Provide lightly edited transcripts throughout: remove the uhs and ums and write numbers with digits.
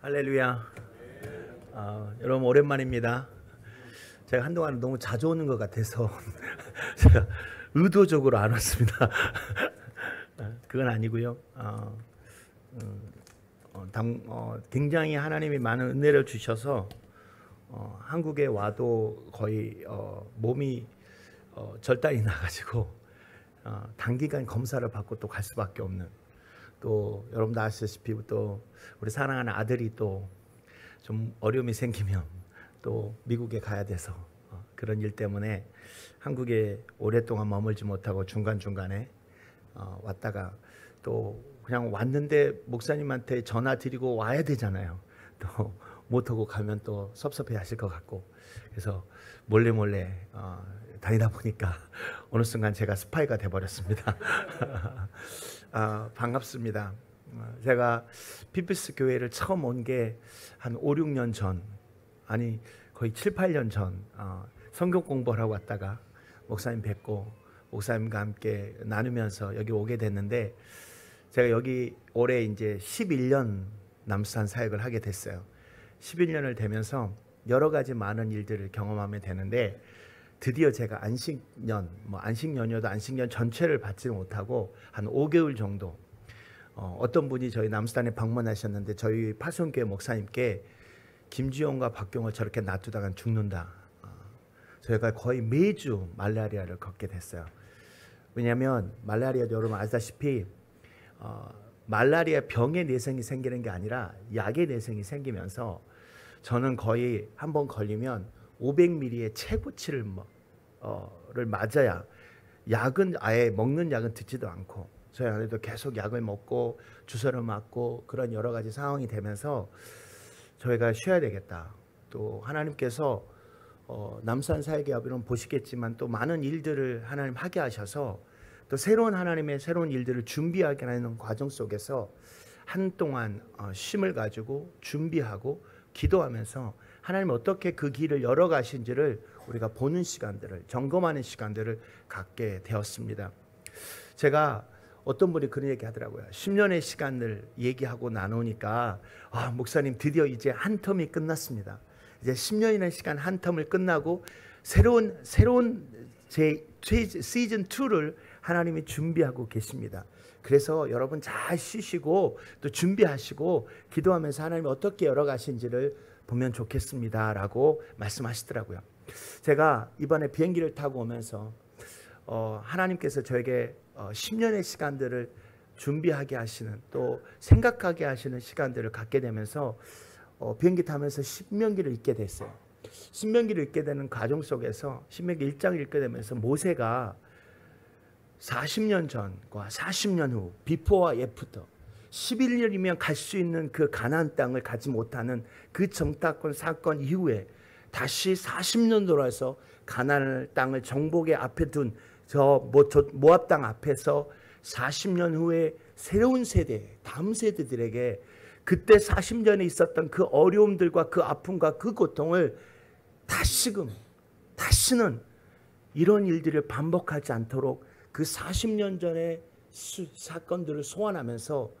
할렐루야. 여러분 오랜만입니다. 제가 한동안 너무 자주 오는 것 같아서 제가 의도적으로 안 왔습니다. 그건 아니고요. 굉장히 하나님이 많은 은혜를 주셔서 한국에 와도 거의 몸이 절단이 나가지고 단기간 검사를 받고 또 갈 수밖에 없는, 또 여러분도 아시다시피 또 우리 사랑하는 아들이 또 좀 어려움이 생기면 또 미국에 가야 돼서 그런 일 때문에 한국에 오랫동안 머물지 못하고 중간중간에 왔다가 또 그냥 왔는데 목사님한테 전화 드리고 와야 되잖아요. 또 못하고 가면 또 섭섭해 하실 것 같고, 그래서 몰래 다니다 보니까 어느 순간 제가 스파이가 돼버렸습니다. 반갑습니다. 제가 피피스 교회를 처음 온 게 한 5, 6년 전, 아니 거의 7, 8년 전 성경 공부를 하고 왔다가 목사님 뵙고 목사님과 함께 나누면서 여기 오게 됐는데, 제가 여기 올해 이제 11년 남수산 사역을 하게 됐어요. 11년을 되면서 여러 가지 많은 일들을 경험하게 되는데, 드디어 제가 안식년이어도 안식년 전체를 받지 못하고 한 5개월 정도, 어떤 분이 저희 남수단에 방문하셨는데 저희 파송교회 목사님께 김지용과 박경호 저렇게 놔두다간 죽는다. 저희가 거의 매주 말라리아를 걷게 됐어요. 왜냐하면 말라리아도 여러분 아시다시피 말라리아 병의 내성이 생기는 게 아니라 약의 내성이 생기면서 저는 거의 한번 걸리면 500ml의 최고치를 맞아야, 약은 아예 먹는 약은 듣지도 않고 저희 아내도 계속 약을 먹고 주사를 맞고 그런 여러 가지 상황이 되면서 저희가 쉬어야 되겠다. 또 하나님께서 남산 사역의 아버지는 보시겠지만 또 많은 일들을 하나님 하게 하셔서 또 하나님의 새로운 일들을 준비하게 하는 과정 속에서 한동안 쉼을 가지고 준비하고 기도하면서 하나님 어떻게 그 길을 열어가신지를 우리가 보는 시간들을, 점검하는 시간들을 갖게 되었습니다. 제가 어떤 분이 그런 얘기 하더라고요. 10년의 시간을 얘기하고 나누니까 목사님 드디어 이제 한 텀이 끝났습니다. 이제 10년이라는 시간 한 텀을 끝나고 새로운 제 시즌 2를 하나님이 준비하고 계십니다. 그래서 여러분 잘 쉬시고 또 준비하시고 기도하면서 하나님이 어떻게 열어가신지를 보면 좋겠습니다 라고 말씀하시더라고요. 제가 이번에 비행기를 타고 오면서 하나님께서 저에게 10년의 시간들을 준비하게 하시는, 또 생각하게 하시는 시간들을 갖게 되면서 비행기 타면서 신명기를 읽게 됐어요. 신명기를 읽게 되는 과정 속에서 신명기 1장을 읽게 되면서 모세가 40년 전과 40년 후, 비포와 애프터, 11년이면 갈 수 있는 그 가나안 땅을 가지 못하는 그 정탐권 사건 이후에 다시 40년 돌아서 가나안 땅을 정복의 앞에 둔 모압 땅 앞에서 40년 후에 새로운 세대, 다음 세대들에게 그때 40년에 있었던 그 어려움들과 그 아픔과 그 고통을 다시는 이런 일들을 반복하지 않도록 그 40년 전의 사건들을 소환하면서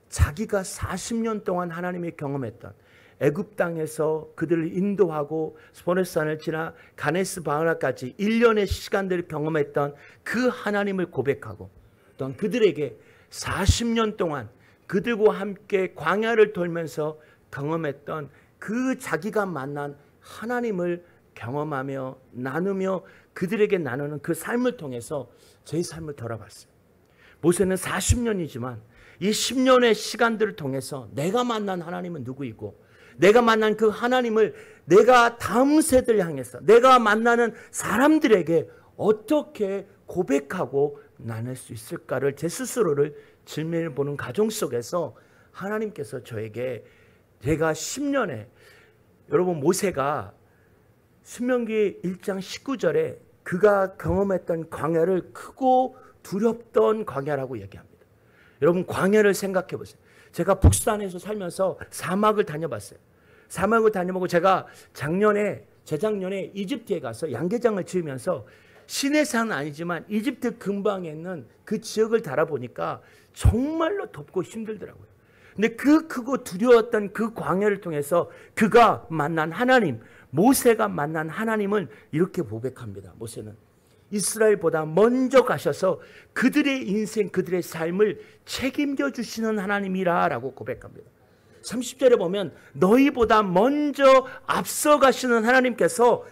자기가 40년 동안 하나님이 경험했던 애굽 땅에서 그들을 인도하고 스포네산을 지나 가네스 바하나까지 1년의 시간들을 경험했던 그 하나님을 고백하고, 또 그들에게 40년 동안 그들과 함께 광야를 돌면서 경험했던 그 자기가 만난 하나님을 경험하며 나누며 그들에게 나누는 그 삶을 통해서 제 삶을 돌아봤어요. 모세는 40년이지만 이 10년의 시간들을 통해서 내가 만난 하나님은 누구이고, 내가 만난 그 하나님을 내가 다음 세대를 향해서 내가 만나는 사람들에게 어떻게 고백하고 나눌 수 있을까를 제 스스로를 질문해 보는 과정 속에서 하나님께서 저에게, 제가 10년에, 여러분 모세가 신명기 1장 19절에 그가 경험했던 광야를 크고 두렵던 광야라고 얘기합니다. 여러분 광야를 생각해 보세요. 제가 북수단에서 살면서 사막을 다녀봤어요. 사막을 다녀보고 제가 재작년에 이집트에 가서 양계장을 지으면서 시내산은 아니지만 이집트 근방에 있는 그 지역을 달아보니까 정말로 덥고 힘들더라고요. 근데 그 크고 두려웠던 그 광야를 통해서 그가 만난 하나님, 모세가 만난 하나님을 이렇게 고백합니다. 모세는 이스라엘보다 먼저 가셔서 그들의 인생, 그들의 삶을 책임져 주시는 하나님이라 라고 고백합니다. 30절에 보면 너희보다 먼저 앞서 가시는 하나님께서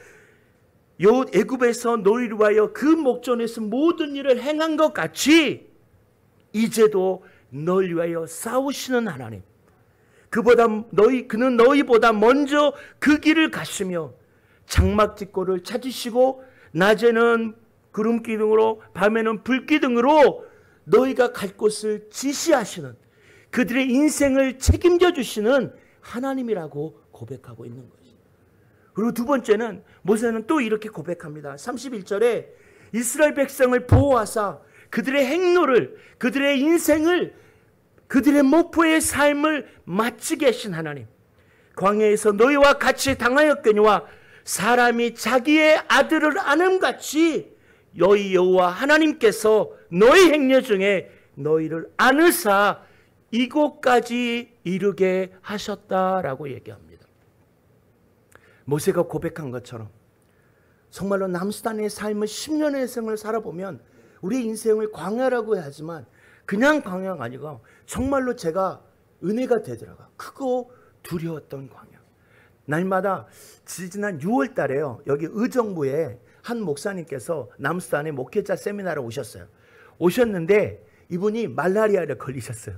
요 애굽에서 너희를 위하여 그 목전에서 모든 일을 행한 것 같이 이제도 너희를 위하여 싸우시는 하나님, 그는 너희보다 먼저 그 길을 가시며 장막짓고를 찾으시고 낮에는 구름기둥으로 밤에는 불기둥으로 너희가 갈 곳을 지시하시는, 그들의 인생을 책임져 주시는 하나님이라고 고백하고 있는 것이죠. 그리고 두 번째는 모세는 또 이렇게 고백합니다. 31절에 이스라엘 백성을 보호하사 그들의 행로를, 그들의 인생을, 그들의 목표의 삶을 마치게 하신 하나님, 광야에서 너희와 같이 당하였거니와 사람이 자기의 아들을 아는같이 너희 여호와 하나님께서 너희 행렬 중에 너희를 안으사 이곳까지 이르게 하셨다라고 얘기합니다. 모세가 고백한 것처럼 정말로 남수단의 삶을 10년의 생을 살아보면 우리의 인생을 광야라고 하지만 그냥 광야가 아니고 정말로 제가 은혜가 되더라고요. 크고 두려웠던 광야. 날마다 지난 6월 달에요. 여기 의정부에 한 목사님께서 남수단에 목회자 세미나를 오셨어요. 오셨는데 이분이 말라리아를 걸리셨어요.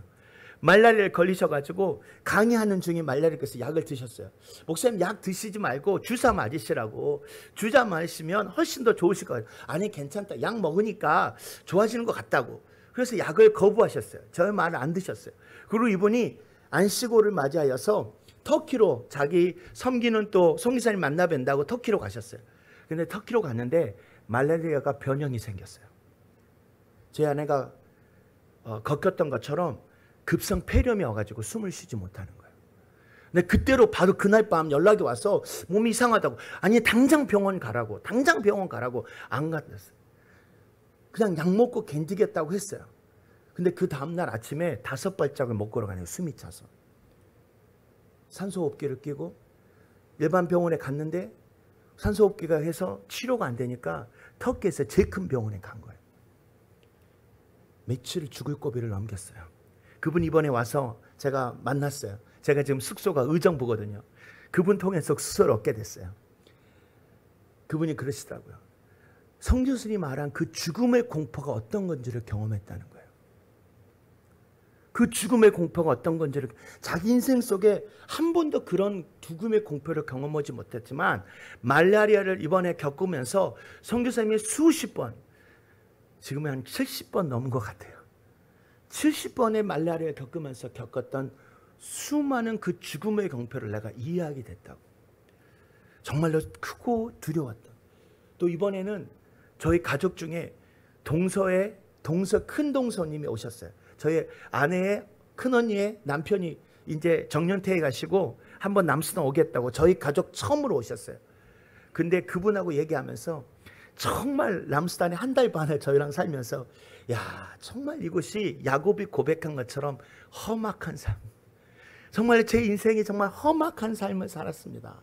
말라리아를 걸리셔가지고 강의하는 중에 말라리아에서 약을 드셨어요. 목사님 약 드시지 말고 주사 맞으시라고. 주사 맞으시면 훨씬 더 좋으실 거예요. 아니 괜찮다. 약 먹으니까 좋아지는 것 같다고. 그래서 약을 거부하셨어요. 저의 말을 안 드셨어요. 그리고 이분이 안식오를 맞이하여서 터키로 자기 섬기는 또 송기사님 만나 뵌다고 터키로 가셨어요. 근데 터키로 갔는데 말라리아가 변형이 생겼어요. 제 아내가 겪었던 것처럼 급성 폐렴이 와가지고 숨을 쉬지 못하는 거예요. 근데 그때로 바로 그날 밤 연락이 와서 몸이 이상하다고. 아니 당장 병원 가라고. 당장 병원 가라고. 안 갔어요. 그냥 약 먹고 견디겠다고 했어요. 근데 그 다음날 아침에 5발짝을 못 걸어가네요. 숨이 차서. 산소호흡기를 끼고 일반 병원에 갔는데 산소호흡기가 해서 치료가 안 되니까 터키에서 제일 큰 병원에 간 거예요. 며칠 죽을 고비를 넘겼어요. 그분 이번에 와서 제가 만났어요. 제가 지금 숙소가 의정부거든요. 그분 통해서 숙소를 얻게 됐어요. 그분이 그러시더라고요. 성교수님이 말한 그 죽음의 공포가 어떤 건지를 경험했다는 거예요. 그 죽음의 공포가 어떤 건지를 자기 인생 속에 한 번도 그런 죽음의 공포를 경험하지 못했지만 말라리아를 이번에 겪으면서 성교사님이 수십 번, 지금은 한 70번 넘은 것 같아요. 70번의 말라리아를 겪으면서 겪었던 수많은 그 죽음의 공포를 내가 이해하게 됐다고. 정말로 크고 두려웠던. 또 이번에는 저희 가족 중에 동서 큰 동서님이 오셨어요. 저희 아내의 큰언니의 남편이 이제 정년퇴에 가시고 한번 남수단 오겠다고 저희 가족 처음으로 오셨어요. 근데 그분하고 얘기하면서 정말 남수단에 한 달 반을 저희랑 살면서 야 정말 이곳이 야곱이 고백한 것처럼 험악한 삶, 정말 제 인생이 정말 험악한 삶을 살았습니다.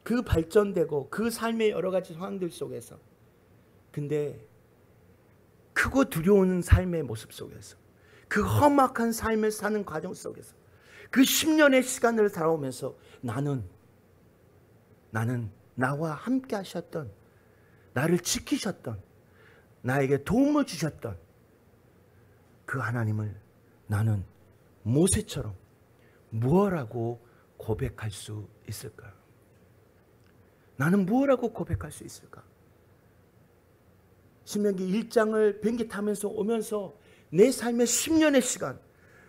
그 발전되고 그 삶의 여러 가지 상황들 속에서. 근데 크고 두려운 삶의 모습 속에서 그 험악한 삶을 사는 과정 속에서 그 10년의 시간을 살아오면서 나는 나와 함께 하셨던, 나를 지키셨던, 나에게 도움을 주셨던 그 하나님을 나는 모세처럼 무엇라고 고백할 수 있을까? 나는 무엇라고 고백할 수 있을까? 신명기 1장을 비행기 타면서 오면서 내 삶의 10년의 시간,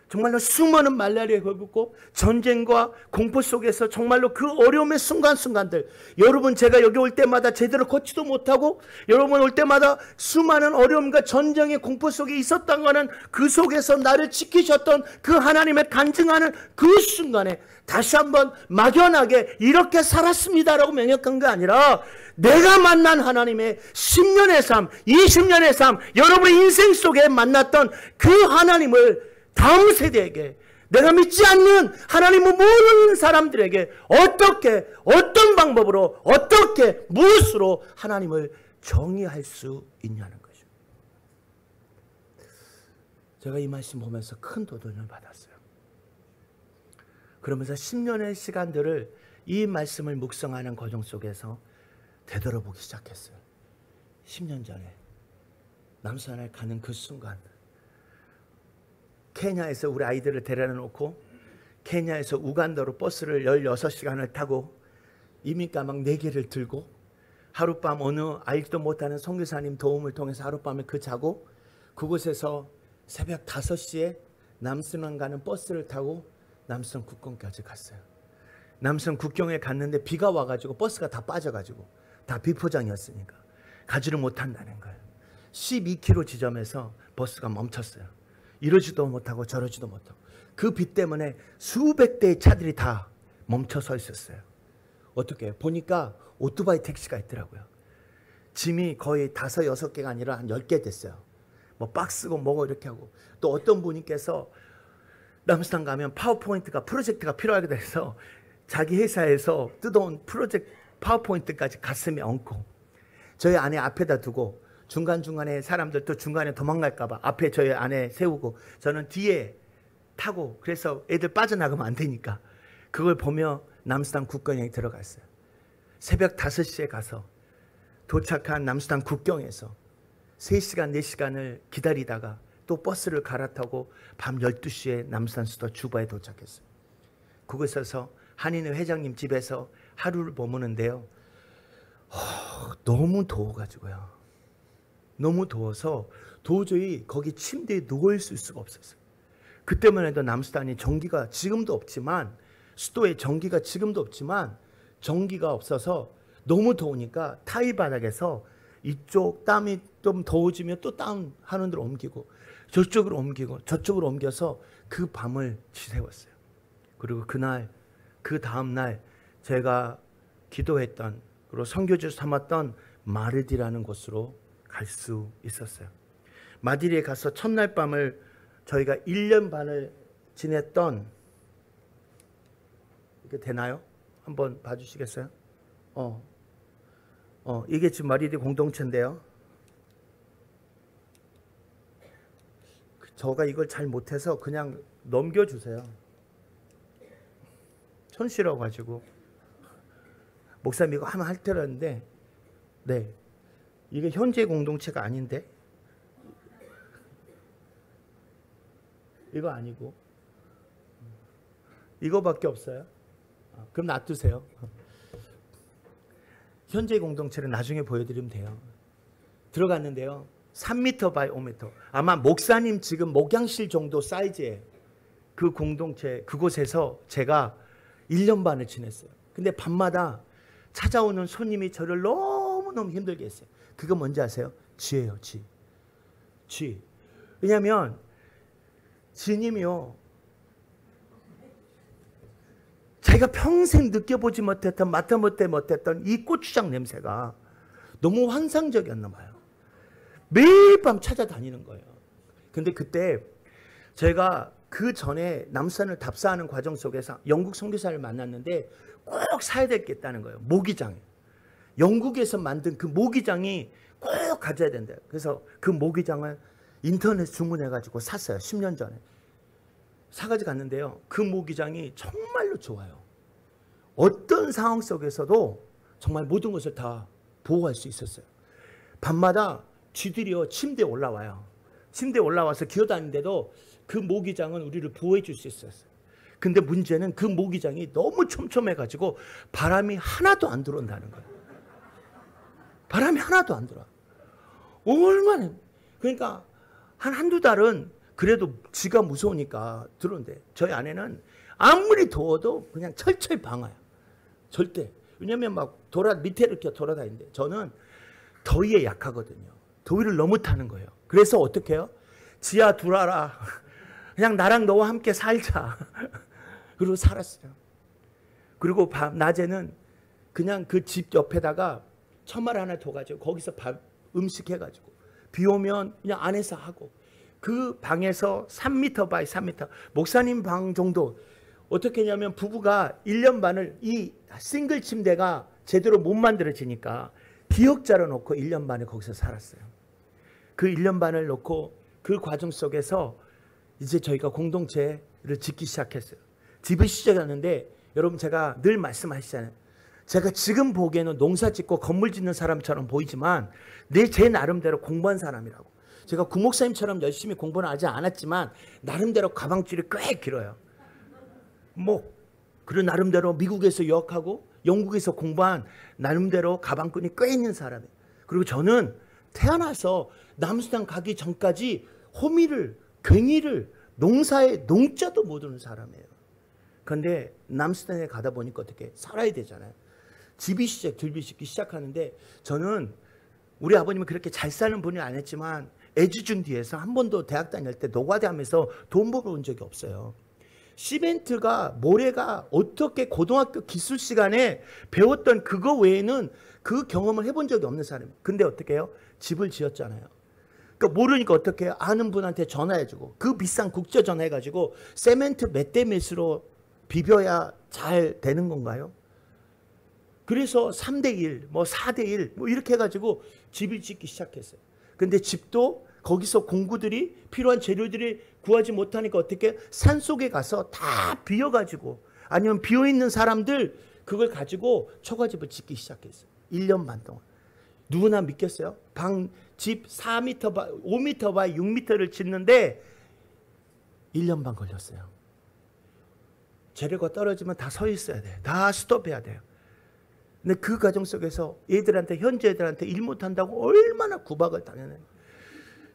정말로 수많은 말라리아에 걸렸고 전쟁과 공포 속에서 정말로 그 어려움의 순간순간들, 여러분 제가 여기 올 때마다 제대로 걷지도 못하고 여러분 올 때마다 수많은 어려움과 전쟁의 공포 속에 있었던 거는 그 속에서 나를 지키셨던 그 하나님의 간증하는 그 순간에 다시 한번 막연하게 이렇게 살았습니다라고 명령한 게 아니라 내가 만난 하나님의 10년의 삶, 20년의 삶, 여러분의 인생 속에 만났던 그 하나님을 다음 세대에게, 내가 믿지 않는 하나님을 모르는 사람들에게 어떻게 어떤 방법으로 어떻게 무엇으로 하나님을 정의할 수 있냐는 거죠. 제가 이 말씀 보면서 큰 도전을 받았어요. 그러면서 10년의 시간들을 이 말씀을 묵상하는 과정 속에서 되돌아보기 시작했어요. 10년 전에 남수단에 가는 그 순간, 케냐에서 우리 아이들을 데려다 놓고 케냐에서 우간다로 버스를 16시간을 타고 이민가막 4개를 들고 하룻밤 어느 알지도 못하는 선교사님 도움을 통해서 하룻밤을 자고 그곳에서 새벽 5시에 남수단 가는 버스를 타고 남수단 국경까지 갔어요. 남수단 국경에 갔는데 비가 와가지고 버스가 다 빠져가지고 다 비포장이었으니까 가지를 못한다는 거예요. 12km 지점에서 버스가 멈췄어요. 이러지도 못하고 저러지도 못하고 그 비 때문에 수백 대의 차들이 다 멈춰 서 있었어요. 어떻게 해요? 보니까 오토바이 택시가 있더라고요. 짐이 거의 5, 6개가 아니라 한 10개 됐어요. 뭐 박스고 뭐고 이렇게 하고, 또 어떤 분께서 남수단 가면 파워포인트가 프로젝트가 필요하게 돼서 자기 회사에서 뜯어온 프로젝트 파워포인트까지 가슴에 얹고 저희 아내 앞에다 두고 중간중간에 사람들 또 중간에 도망갈까 봐 앞에 저희 아내 세우고 저는 뒤에 타고, 그래서 애들 빠져나가면 안 되니까 그걸 보며 남수단 국경에 들어갔어요. 새벽 5시에 가서 도착한 남수단 국경에서 3시간 4시간을 기다리다가 또 버스를 갈아타고 밤 12시에 남수단 수도 주바에 도착했어요. 그곳에서 한인회 회장님 집에서 하루를 머무는데요. 너무 더워가지고요. 너무 더워서 도저히 거기 침대에 누워있을 수가 없었어요. 그때만 해도 남수단이 전기가 지금도 없지만, 수도에 전기가 지금도 없지만 전기가 없어서 너무 더우니까 타일 바닥에서 이쪽 땀이 좀 더워지면 또 땀 하는 데로 옮기고 저쪽으로 옮기고 저쪽으로 옮겨서 그 밤을 지새웠어요. 그리고 그날 그 다음날 제가 기도했던 그리고 선교지 삼았던 마르디라는 곳으로 갈 수 있었어요. 마디리에 가서 첫날 밤을 저희가 1년 반을 지냈던, 이게 되나요? 한번 봐주시겠어요? 이게 지금 마리디 공동체인데요. 저가 이걸 잘 못해서 그냥 넘겨주세요. 손실어가지고 목사님 이거 하면 할 때였는데, 네, 이게 현재 공동체가 아닌데, 이거 아니고 이거밖에 없어요. 그럼 놔두세요. 현재 공동체는 나중에 보여드리면 돼요. 들어갔는데요, 3m 바이 5m, 아마 목사님 지금 목양실 정도 사이즈의 그 공동체, 그곳에서 제가 1년 반을 지냈어요. 근데 밤마다 찾아오는 손님이 저를 너무너무 힘들게 했어요. 그거 뭔지 아세요? 쥐예요. 쥐. 왜냐하면 쥐님이요, 자기가 평생 느껴보지 못했던, 맡아보지 못했던 이 고추장 냄새가 너무 환상적이었나 봐요. 매일 밤 찾아다니는 거예요. 근데 그때 제가 그 전에 남수단을 답사하는 과정 속에서 영국 선교사를 만났는데 꼭 사야 될 게 있다는 거예요. 모기장. 영국에서 만든 그 모기장이 꼭 가져야 된대요. 그래서 그 모기장을 인터넷 주문해가지고 샀어요. 10년 전에. 사가지고 갔는데요, 그 모기장이 정말로 좋아요. 어떤 상황 속에서도 정말 모든 것을 다 보호할 수 있었어요. 밤마다 쥐들이요 침대에 올라와요. 침대에 올라와서 기어다니는데도 그 모기장은 우리를 보호해 줄 수 있었어요. 근데 문제는 그 모기장이 너무 촘촘해가지고 바람이 하나도 안 들어온다는 거예요. 바람이 하나도 안 들어와. 얼마나, 그러니까 한두 달은 그래도 쥐가 무서우니까 들어온대. 저희 아내는 아무리 더워도 그냥 철철 방아요. 절대. 왜냐면 막 밑에 이렇게 돌아다니는데 저는 더위에 약하거든요. 더위를 너무 타는 거예요. 그래서 어떻게 해요? 지야 두라라. 그냥 나랑 너와 함께 살자. 그리고 살았어요. 그리고 낮에는 그냥 그 집 옆에다가 처마를 하나 둬가지고 거기서 음식 해가지고 비 오면 그냥 안에서 하고, 그 방에서 3m 바이 3m, 목사님 방 정도. 어떻게 했냐면 부부가 1년 반을 이 싱글 침대가 제대로 못 만들어지니까 기역자로 놓고 1년 반을 거기서 살았어요. 그 1년 반을 놓고 그 과정 속에서 이제 저희가 공동체를 짓기 시작했어요. 집을 시작하는데 여러분 제가 늘 말씀하시잖아요. 제가 지금 보기에는 농사 짓고 건물 짓는 사람처럼 보이지만 제 나름대로 공부한 사람이라고. 제가 구목사님처럼 열심히 공부는 하지 않았지만 나름대로 가방줄이 꽤 길어요. 그런 나름대로 미국에서 유학하고 영국에서 공부한 나름대로 가방끈이 꽤 있는 사람이에요. 그리고 저는 태어나서 남수단 가기 전까지 호미를, 괭이를, 농사에 농자도 못 오는 사람이에요. 그런데 남수단에 가다 보니까 어떻게 살아야 되잖아요. 집이 들비시기 시작하는데 저는 우리 아버님은 그렇게 잘 사는 분이 아니었지만 애지중 뒤에서 한 번도 대학 다닐 때 노가다 하면서 돈 벌어온 적이 없어요. 시멘트가 모래가 어떻게 고등학교 기술 시간에 배웠던 그거 외에는 그 경험을 해본 적이 없는 사람이에요. 근데 어떻게 해요? 집을 지었잖아요. 그러니까 모르니까 어떻게 해요? 아는 분한테 전화해주고 그 비싼 국제 전화해가지고 세멘트 몇 대 몇으로 비벼야 잘 되는 건가요? 그래서 3대1, 4대1 이렇게 해가지고 집을 짓기 시작했어요. 근데 집도 거기서 공구들이 필요한 재료들이 구하지 못하니까 어떻게 산속에 가서 다 비어가지고 아니면 비어있는 사람들 그걸 가지고 초가집을 짓기 시작했어요. 1년 반 동안. 누구나 믿겠어요? 집 4m 바이 5m 바이 6m를 짓는데 1년 반 걸렸어요. 재료가 떨어지면 다 서 있어야 돼요. 다 스톱해야 돼요. 근데 그 과정 속에서 현재 애들한테 일 못한다고 얼마나 구박을 당했나요?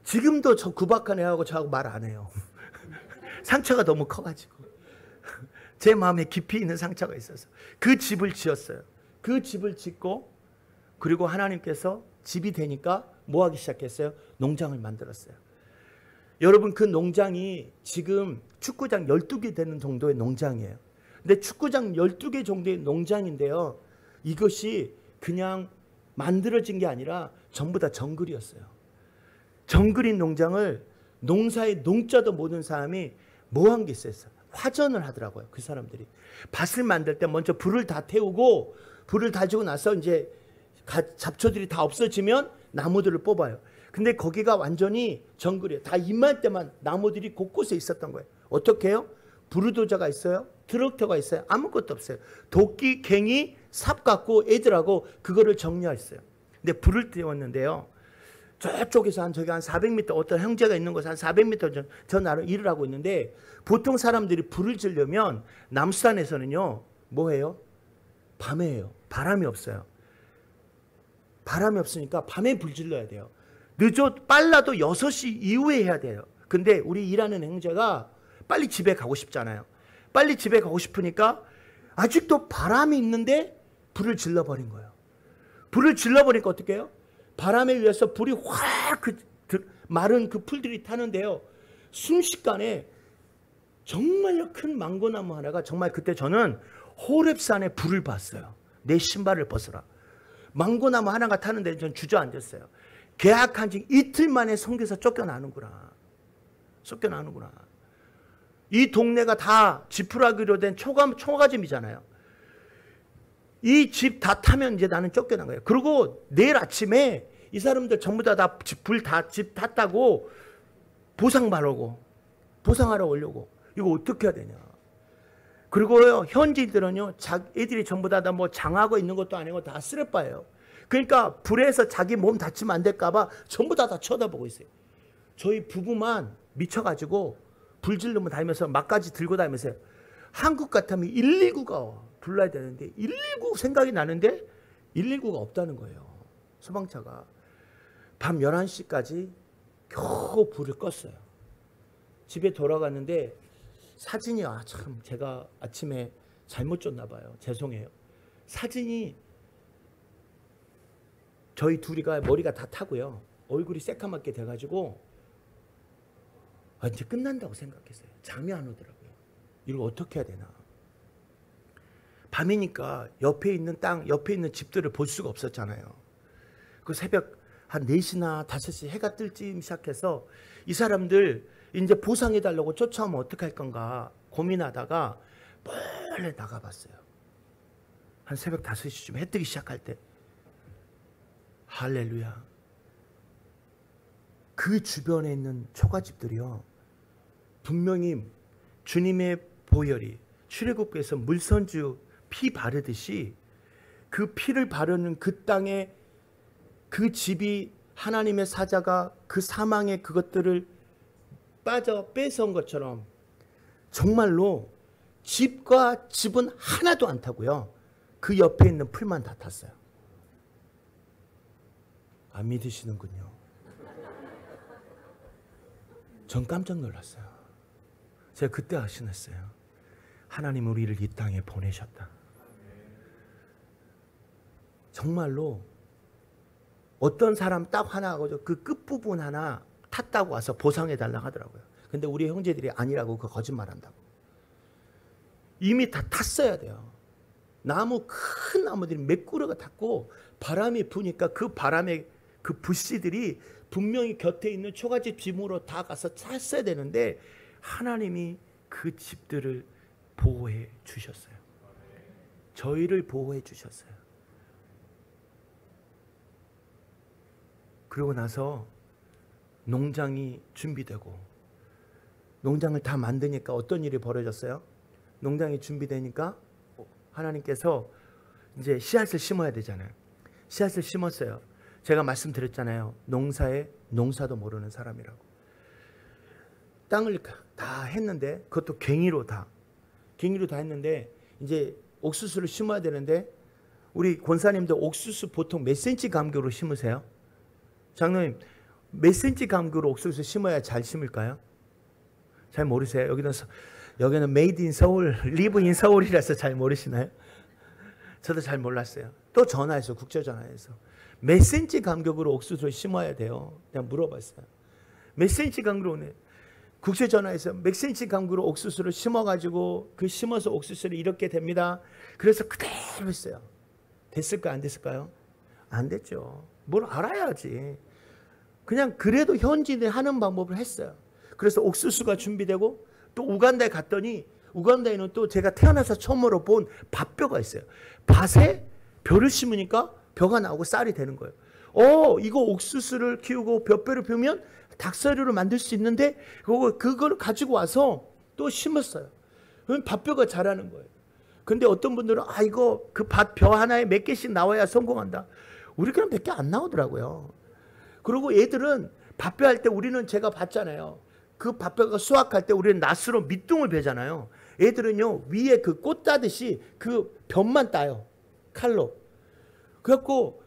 지금도 저 구박한 애하고 저하고 말 안 해요. 상처가 너무 커가지고. 제 마음에 깊이 있는 상처가 있어서. 그 집을 지었어요. 그 집을 짓고 그리고 하나님께서 집이 되니까 뭐 하기 시작했어요? 농장을 만들었어요. 여러분 그 농장이 지금 축구장 12개 되는 정도의 농장이에요. 근데 축구장 12개 정도의 농장인데요. 이것이 그냥 만들어진 게 아니라 전부 다 정글이었어요. 정글인 농장을 농사에 농자도 모르는 사람이 뭐 한 게 있었어요? 화전을 하더라고요. 그 사람들이. 밭을 만들 때 먼저 불을 다 태우고 불을 다지고 나서 이제 잡초들이 다 없어지면 나무들을 뽑아요. 근데 거기가 완전히 정글이에요. 다 이맘때만 나무들이 곳곳에 있었던 거예요. 어떻게 해요? 부르도저가 있어요. 트럭터가 있어요. 아무것도 없어요. 도끼, 갱이, 삽 갖고 애들하고 그거를 정리했어요. 근데 불을 태웠는데요. 저쪽에서 저기 한 400m 어떤 형제가 있는 곳에 한 400m 저 나름 일을 하고 있는데 보통 사람들이 불을 지려면 남수단에서는요. 뭐 해요? 밤에 해요. 바람이 없어요. 바람이 없으니까 밤에 불 질러야 돼요. 빨라도 6시 이후에 해야 돼요. 근데 우리 일하는 형제가 빨리 집에 가고 싶잖아요. 빨리 집에 가고 싶으니까 아직도 바람이 있는데 불을 질러버린 거예요. 불을 질러버리니까 어떻게 해요? 바람에 의해서 불이 확 마른 그 풀들이 타는데요. 순식간에 정말로 큰 망고나무 하나가 정말 그때 저는 호렙산에 불을 봤어요. 내 신발을 벗어라. 망고나무 하나가 타는데 전 주저앉았어요. 계약한 지 이틀 만에 선교사 쫓겨나는구나. 쫓겨나는구나. 이 동네가 다 지푸라기로 된 초가집이잖아요. 이 집 다 타면 이제 나는 쫓겨난 거예요. 그리고 내일 아침에 이 사람들 전부 다 집 탔다고 보상하러 오려고. 이거 어떻게 해야 되냐. 그리고요, 현지인들은요, 애들이 전부 다 뭐 장하고 있는 것도 아니고 다 쓰레빠예요. 그러니까 불에서 자기 몸 다치면 안 될까봐 전부 다 쳐다보고 있어요. 저희 부부만 미쳐가지고 불 지르면 다니면서 막까지 들고 다니면서요. 한국 같으면 119가 불러야 되는데 119 생각이 나는데 119가 없다는 거예요. 소방차가. 밤 11시까지 겨우 불을 껐어요. 집에 돌아갔는데 사진이 참 제가 아침에 잘못 줬나 봐요. 죄송해요. 사진이 저희 둘이가 머리가 다 타고요. 얼굴이 새까맣게 돼가지고 이제 끝난다고 생각했어요. 잠이 안 오더라고요. 이걸 어떻게 해야 되나. 밤이니까 옆에 있는 집들을 볼 수가 없었잖아요. 그 새벽 한 4시나 5시 해가 뜰 쯤 시작해서 이 사람들 이제 보상해달라고 쫓아오면 어떡할 건가 고민하다가 몰래 나가봤어요. 한 새벽 5시쯤 해 뜨기 시작할 때. 할렐루야. 그 주변에 있는 초가집들이요, 분명히 주님의 보혈이 출애굽기에서 물선주 피 바르듯이 그 피를 바르는 그 땅에 그 집이 하나님의 사자가 그 사망의 그것들을 뺏어온 것처럼 정말로 집과 집은 하나도 안 타고요, 그 옆에 있는 풀만 다 탔어요. 안 믿으시는군요. 전 깜짝 놀랐어요. 제가 그때 확신했어요. 하나님 우리를 이 땅에 보내셨다. 정말로 어떤 사람 딱 하나 그 끝부분 하나 탔다고 와서 보상해달라고 하더라고요. 근데 우리 형제들이 아니라고 그 거짓말한다고. 이미 다 탔어야 돼요. 큰 나무들이 몇 그루가 탔고 바람이 부니까 그 바람에 그 불씨들이 분명히 곁에 있는 초가집 집으로 다 가서 찼어야 되는데 하나님이 그 집들을 보호해 주셨어요. 저희를 보호해 주셨어요. 그러고 나서 농장이 준비되고 농장을 다 만드니까 어떤 일이 벌어졌어요? 농장이 준비되니까 하나님께서 이제 씨앗을 심어야 되잖아요. 씨앗을 심었어요. 제가 말씀드렸잖아요. 농사도 모르는 사람이라고. 땅을 다 했는데 그것도 괭이로 다 했는데 이제 옥수수를 심어야 되는데 우리 권사님들 옥수수 보통 몇 센치 간격으로 심으세요? 장로님 몇 센치 간격으로 옥수수 심어야 잘 심을까요? 잘 모르세요? 여기는 made in 서울, live in 서울이라서 잘 모르시나요? 저도 잘 몰랐어요. 또 전화해서 국제전화해서 몇 센치 간격으로 옥수수를 심어야 돼요? 그냥 물어봤어요. 몇 센치 간격으로 국제전화해서 몇 센치 간격으로 옥수수를 심어가지고 심어서 옥수수를 이렇게 됩니다. 그래서 그대로 했어요. 됐을까요? 안 됐을까요? 안 됐죠. 뭘 알아야지. 그냥 그래도 현지인들이 하는 방법을 했어요. 그래서 옥수수가 준비되고 또 우간다에 갔더니 우간다에는 또 제가 태어나서 처음으로 본 밭벼가 있어요. 밭에 벼를 심으니까 벼가 나오고 쌀이 되는 거예요. 이거 옥수수를 키우고 벼뼈를 펴면 닭사료를 만들 수 있는데 그걸 가지고 와서 또 심었어요. 그럼 밭벼가 자라는 거예요. 근데 어떤 분들은 이거 그 밭벼 하나에 몇 개씩 나와야 성공한다. 우리 그냥 몇 개 안 나오더라고요. 그리고 애들은 밭벼 할 때 제가 봤잖아요. 그 밭벼가 수확할 때 우리는 낫으로 밑둥을 베잖아요. 애들은요 위에 그 꽃 따듯이 그 벼만 따요. 칼로. 그래갖고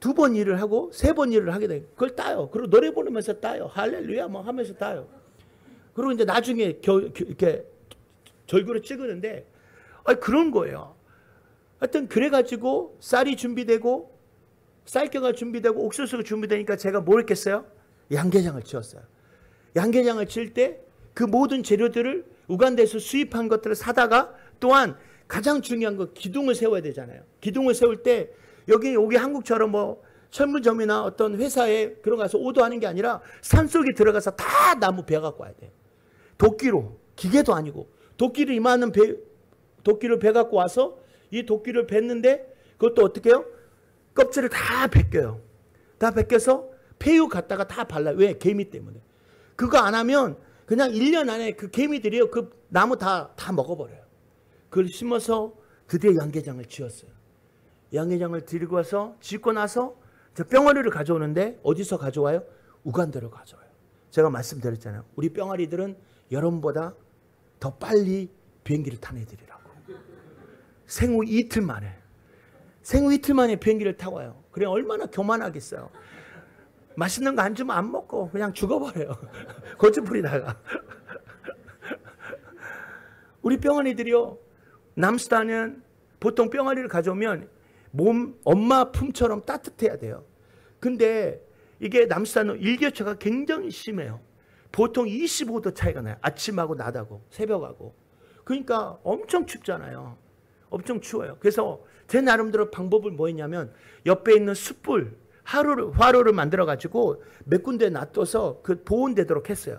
2번 일을 하고 3번 일을 하게 돼요. 그걸 따요. 그리고 노래 부르면서 따요. 할렐루야 뭐 하면서 따요. 그리고 이제 나중에 이렇게 절구를 찍으는데 그런 거예요. 하여튼 그래가지고 쌀이 준비되고 쌀겨가 준비되고 옥수수가 준비되니까 제가 뭘 했겠어요? 양계장을 지었어요. 양계장을 지을 때 그 모든 재료들을 우간다에서 수입한 것들을 사다가 또한 가장 중요한 거 기둥을 세워야 되잖아요. 기둥을 세울 때 여기 한국처럼 뭐 철물점이나 어떤 회사에 들어가서 오도하는 게 아니라 산속에 들어가서 다 나무 베갖고 와야 돼요. 도끼로, 기계도 아니고 도끼를 이만한 도끼를 베갖고 와서 이 도끼를 뱉는데 그것도 어떻게 해요? 껍질을 다 벗겨요. 다 벗겨서 폐유 갖다가 다 발라요. 왜? 개미 때문에. 그거 안 하면 그냥 1년 안에 그 개미들이요 그 나무 다 먹어버려요. 그걸 심어서 드디어 양계장을 지었어요. 양계장을 들고 와서 짓고 나서 뿅아리를 가져오는데 어디서 가져와요? 우간다로 가져와요. 제가 말씀드렸잖아요. 우리 뿅아리들은 여러분보다 더 빨리 비행기를 탄 애들이라고. 생후 이틀 만에 비행기를 타고 와요. 그래 얼마나 교만하겠어요. 맛있는 거 안 주면 안 먹고 그냥 죽어버려요. 고집부리다가. 우리 뿅아리들이요. 남수단은 보통 뿅아리를 가져오면 엄마 품처럼 따뜻해야 돼요. 근데 이게 남수단은 일교차가 굉장히 심해요. 보통 25도 차이가 나요. 아침하고 낮하고 새벽하고. 그러니까 엄청 춥잖아요. 엄청 추워요. 그래서 제 나름대로 방법을 뭐 했냐면 옆에 있는 숯불 화로를 만들어가지고 몇 군데 놔둬서 그 보온되도록 했어요.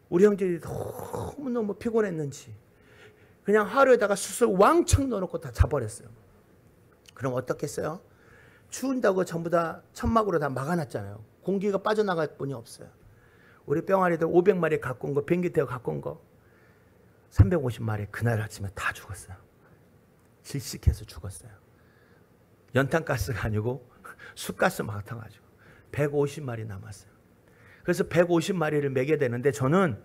우리 형제들이 너무너무 피곤했는지 그냥 화로에다가 숯을 왕창 넣어놓고 다 자버렸어요. 그럼 어떻겠어요? 추운다고 전부 다 천막으로 다 막아놨잖아요. 공기가 빠져나갈 뿐이 없어요. 우리 병아리들 500마리 갖고 온 거, 비행기 태워 갖고 온 거 350마리 그날 아침에 다 죽었어요. 질식해서 죽었어요. 연탄가스가 아니고 숯가스 맡아가지고 150마리 남았어요. 그래서 150마리를 먹여야 되는데 저는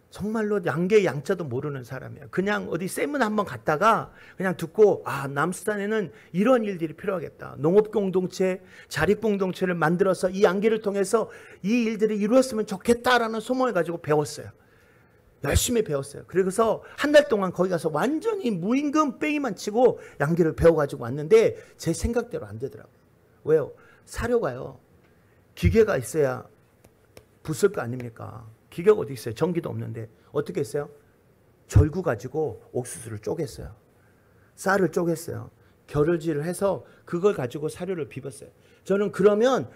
정말로 양계 양자도 모르는 사람이에요. 그냥 어디 세문 한번 갔다가 그냥 듣고 남수단에는 이런 일들이 필요하겠다. 농업공동체, 자립공동체를 만들어서 이 양계를 통해서 이 일들이 이루었으면 좋겠다라는 소망을 가지고 배웠어요. 열심히 배웠어요. 그래서 한 달 동안 거기 가서 완전히 무임금 뺑이만 치고 양계를 배워가지고 왔는데 제 생각대로 안 되더라고요. 왜요? 사료가요. 기계가 있어야 부술 거 아닙니까? 기계가 어디 있어요? 전기도 없는데 어떻게 했어요? 절구 가지고 옥수수를 쪼갰어요. 쌀을 쪼갰어요. 결을질을 해서 그걸 가지고 사료를 비볐어요. 저는 그러면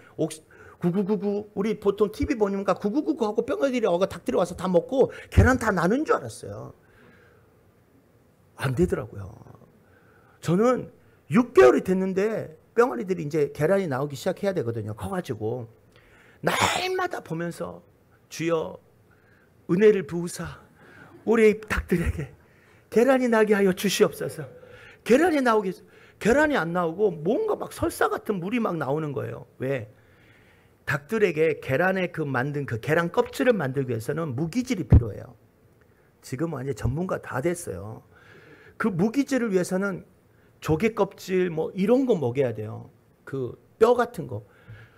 9999 우리 보통 TV 보니까 9999 하고 병아리들이 닭들이 와서 다 먹고 계란 다 나눈 줄 알았어요. 안 되더라고요. 저는 6개월이 됐는데 병아리들이 이제 계란이 나오기 시작해야 되거든요. 커가지고 날마다 보면서 주여 은혜를 부으사 우리 닭들에게 계란이 나게 하여 주시옵소서. 계란이 안 나오고 뭔가 막 설사 같은 물이 막 나오는 거예요. 왜? 닭들에게 계란에 만든 그 계란 껍질을 만들기 위해서는 무기질이 필요해요. 지금 완전 전문가 다 됐어요. 그 무기질을 위해서는 조개 껍질 뭐 이런 거 먹여야 돼요. 그 뼈 같은 거.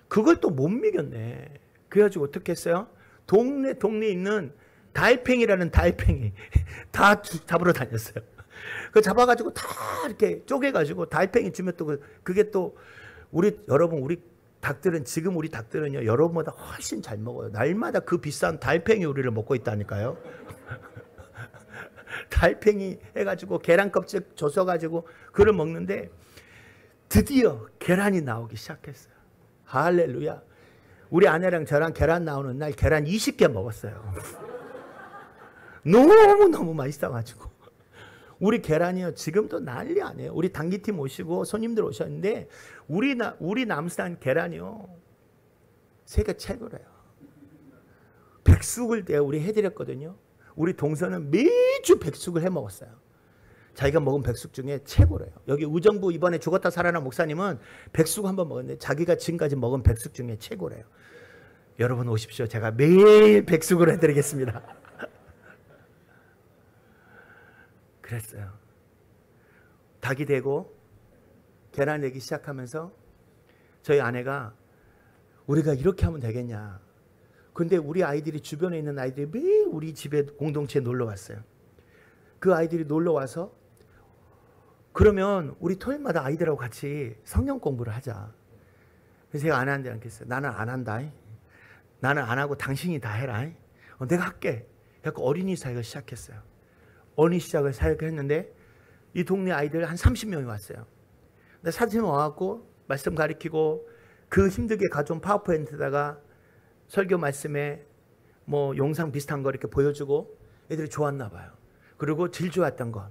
그걸 또 못 먹였네. 그래가지고 어떻게 했어요? 동네에 있는 달팽이라는 달팽이 다 잡으러 다녔어요. 그 잡아가지고 다 이렇게 쪼개가지고 달팽이 주면 또 그게 또 여러분 우리 닭들은요 여러분보다 훨씬 잘 먹어요. 날마다 그 비싼 달팽이 요리를 먹고 있다니까요. 달팽이 해가지고 계란 껍질 조서가지고 그걸 먹는데 드디어 계란이 나오기 시작했어요. 할렐루야. 우리 아내랑 저랑 계란 나오는 날 계란 20개 먹었어요. 너무너무 맛있어가지고. 우리 계란이요 지금도 난리 아니에요. 우리 단기팀 오시고 손님들 오셨는데 우리 남산 계란이요 세계 최고래요. 백숙을 우리 해드렸거든요. 우리 동서는 매주 백숙을 해 먹었어요. 자기가 먹은 백숙 중에 최고래요. 여기 우정부 이번에 죽었다 살아난 목사님은 백숙 한번 먹었는데 자기가 지금까지 먹은 백숙 중에 최고래요. 여러분 오십시오. 제가 매일 백숙을 해드리겠습니다. 그랬어요. 닭이 되고 계란 내기 시작하면서 저희 아내가 우리가 이렇게 하면 되겠냐. 근데 우리 아이들이 주변에 있는 아이들이 매일 우리 집에 공동체에 놀러 왔어요. 그 아이들이 놀러 와서 그러면 우리 토요일마다 아이들하고 같이 성경 공부를 하자. 그래서 제가 안 하는데 않겠어요. 나는 안 한다. 나는 안 하고 당신이 다 해라. 내가 할게. 그래서 어린이 사역을 시작했어요. 어린이 시작을 사역했는데 이 동네 아이들 한 30명이 왔어요. 근데 사진 와갖고 말씀 가르치고 그 힘들게 가져온 파워포인트에다가 설교 말씀에 뭐 영상 비슷한 거 이렇게 보여주고 애들이 좋았나 봐요. 그리고 제일 좋았던 건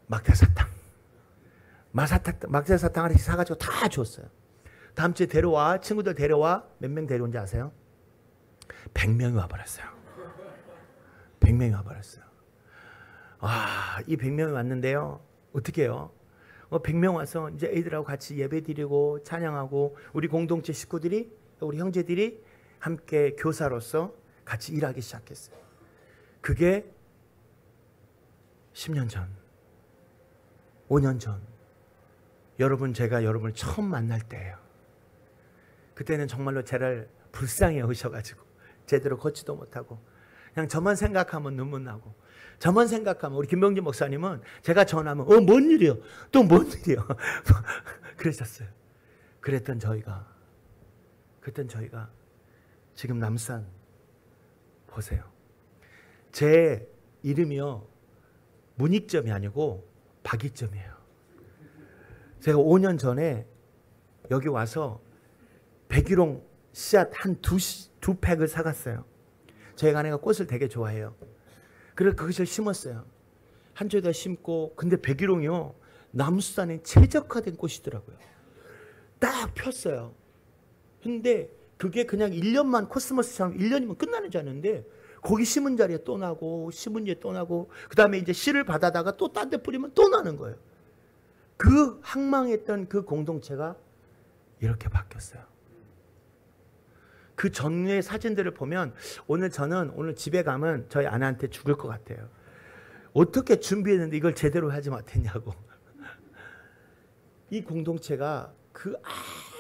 막대사탕. 막대사탕 하나씩 사가지고 다 줬어요. 다음 주에 데려와. 친구들 데려와. 몇 명 데려온지 아세요? 100명이 와버렸어요. 100명이 와버렸어요. 이 100명이 왔는데요. 어떻게 해요? 100명 와서 이제 애들하고 같이 예배 드리고 찬양하고 우리 공동체 식구들이 우리 형제들이 함께 교사로서 같이 일하기 시작했어요. 그게 10년 전, 5년 전 제가 여러분을 처음 만날 때예요. 그때는 정말로 저를 불쌍히 여기셔가지고 제대로 걷지도 못하고 그냥 저만 생각하면 눈물 나고 저만 생각하면 우리 김병진 목사님은 제가 전화하면 뭔 일이요? 또 뭔 일이요? 그러셨어요. 그랬던 저희가 지금 남산 보세요. 제 이름이요 문익점이 아니고 박이점이에요. 제가 5년 전에 여기 와서 백일홍 씨앗 두 팩을 사갔어요. 저희 아내가 꽃을 되게 좋아해요. 그래서 그것을 심었어요. 한 주에다 심고, 근데 백일홍이요, 남수산에 최적화된 꽃이더라고요. 딱 폈어요. 근데 그게 그냥 1년만 코스모스처럼 1년이면 끝나는 줄 알았는데 거기 심은 자리에 또 나고 심은 자리에 또 나고 그 다음에 이제 씨를 받아다가 또 딴 데 뿌리면 또 나는 거예요. 그 항망했던 그 공동체가 이렇게 바뀌었어요. 그 전의 사진들을 보면 저는 오늘 집에 가면 저희 아내한테 죽을 것 같아요. 어떻게 준비했는데 이걸 제대로 하지 못했냐고. 이 공동체가 그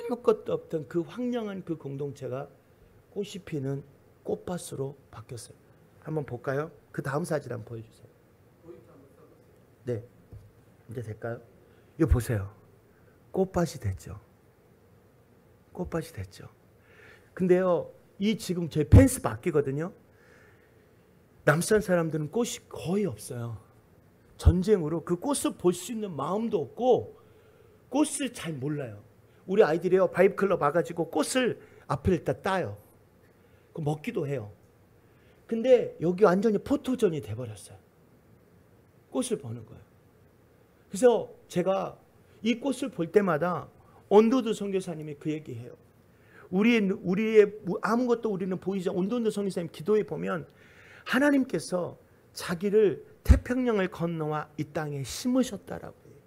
아무것도 없던 그 황량한 그 공동체가 꽃이 피는 꽃밭으로 바뀌었어요. 한번 볼까요? 그 다음 사진 한번 보여주세요. 네, 이제 될까요? 이거 보세요. 꽃밭이 됐죠. 꽃밭이 됐죠. 근데요, 이 지금 저희 펜스 바뀌거든요. 남산 사람들은 꽃이 거의 없어요. 전쟁으로 그 꽃을 볼 수 있는 마음도 없고 꽃을 잘 몰라요. 우리 아이들이요, 바이브클럽 와가지고 꽃을 앞에 일단 따요. 그 먹기도 해요. 근데 여기 완전히 포토존이 돼버렸어요. 꽃을 보는 거예요. 그래서 제가 이 꽃을 볼 때마다 온도드 선교사님이 그 얘기해요. 우리의 아무것도 우리는 보이지 않는 온도드 선교사님 기도에 보면 하나님께서 자기를 태평양을 건너와 이 땅에 심으셨다라고 얘기해요.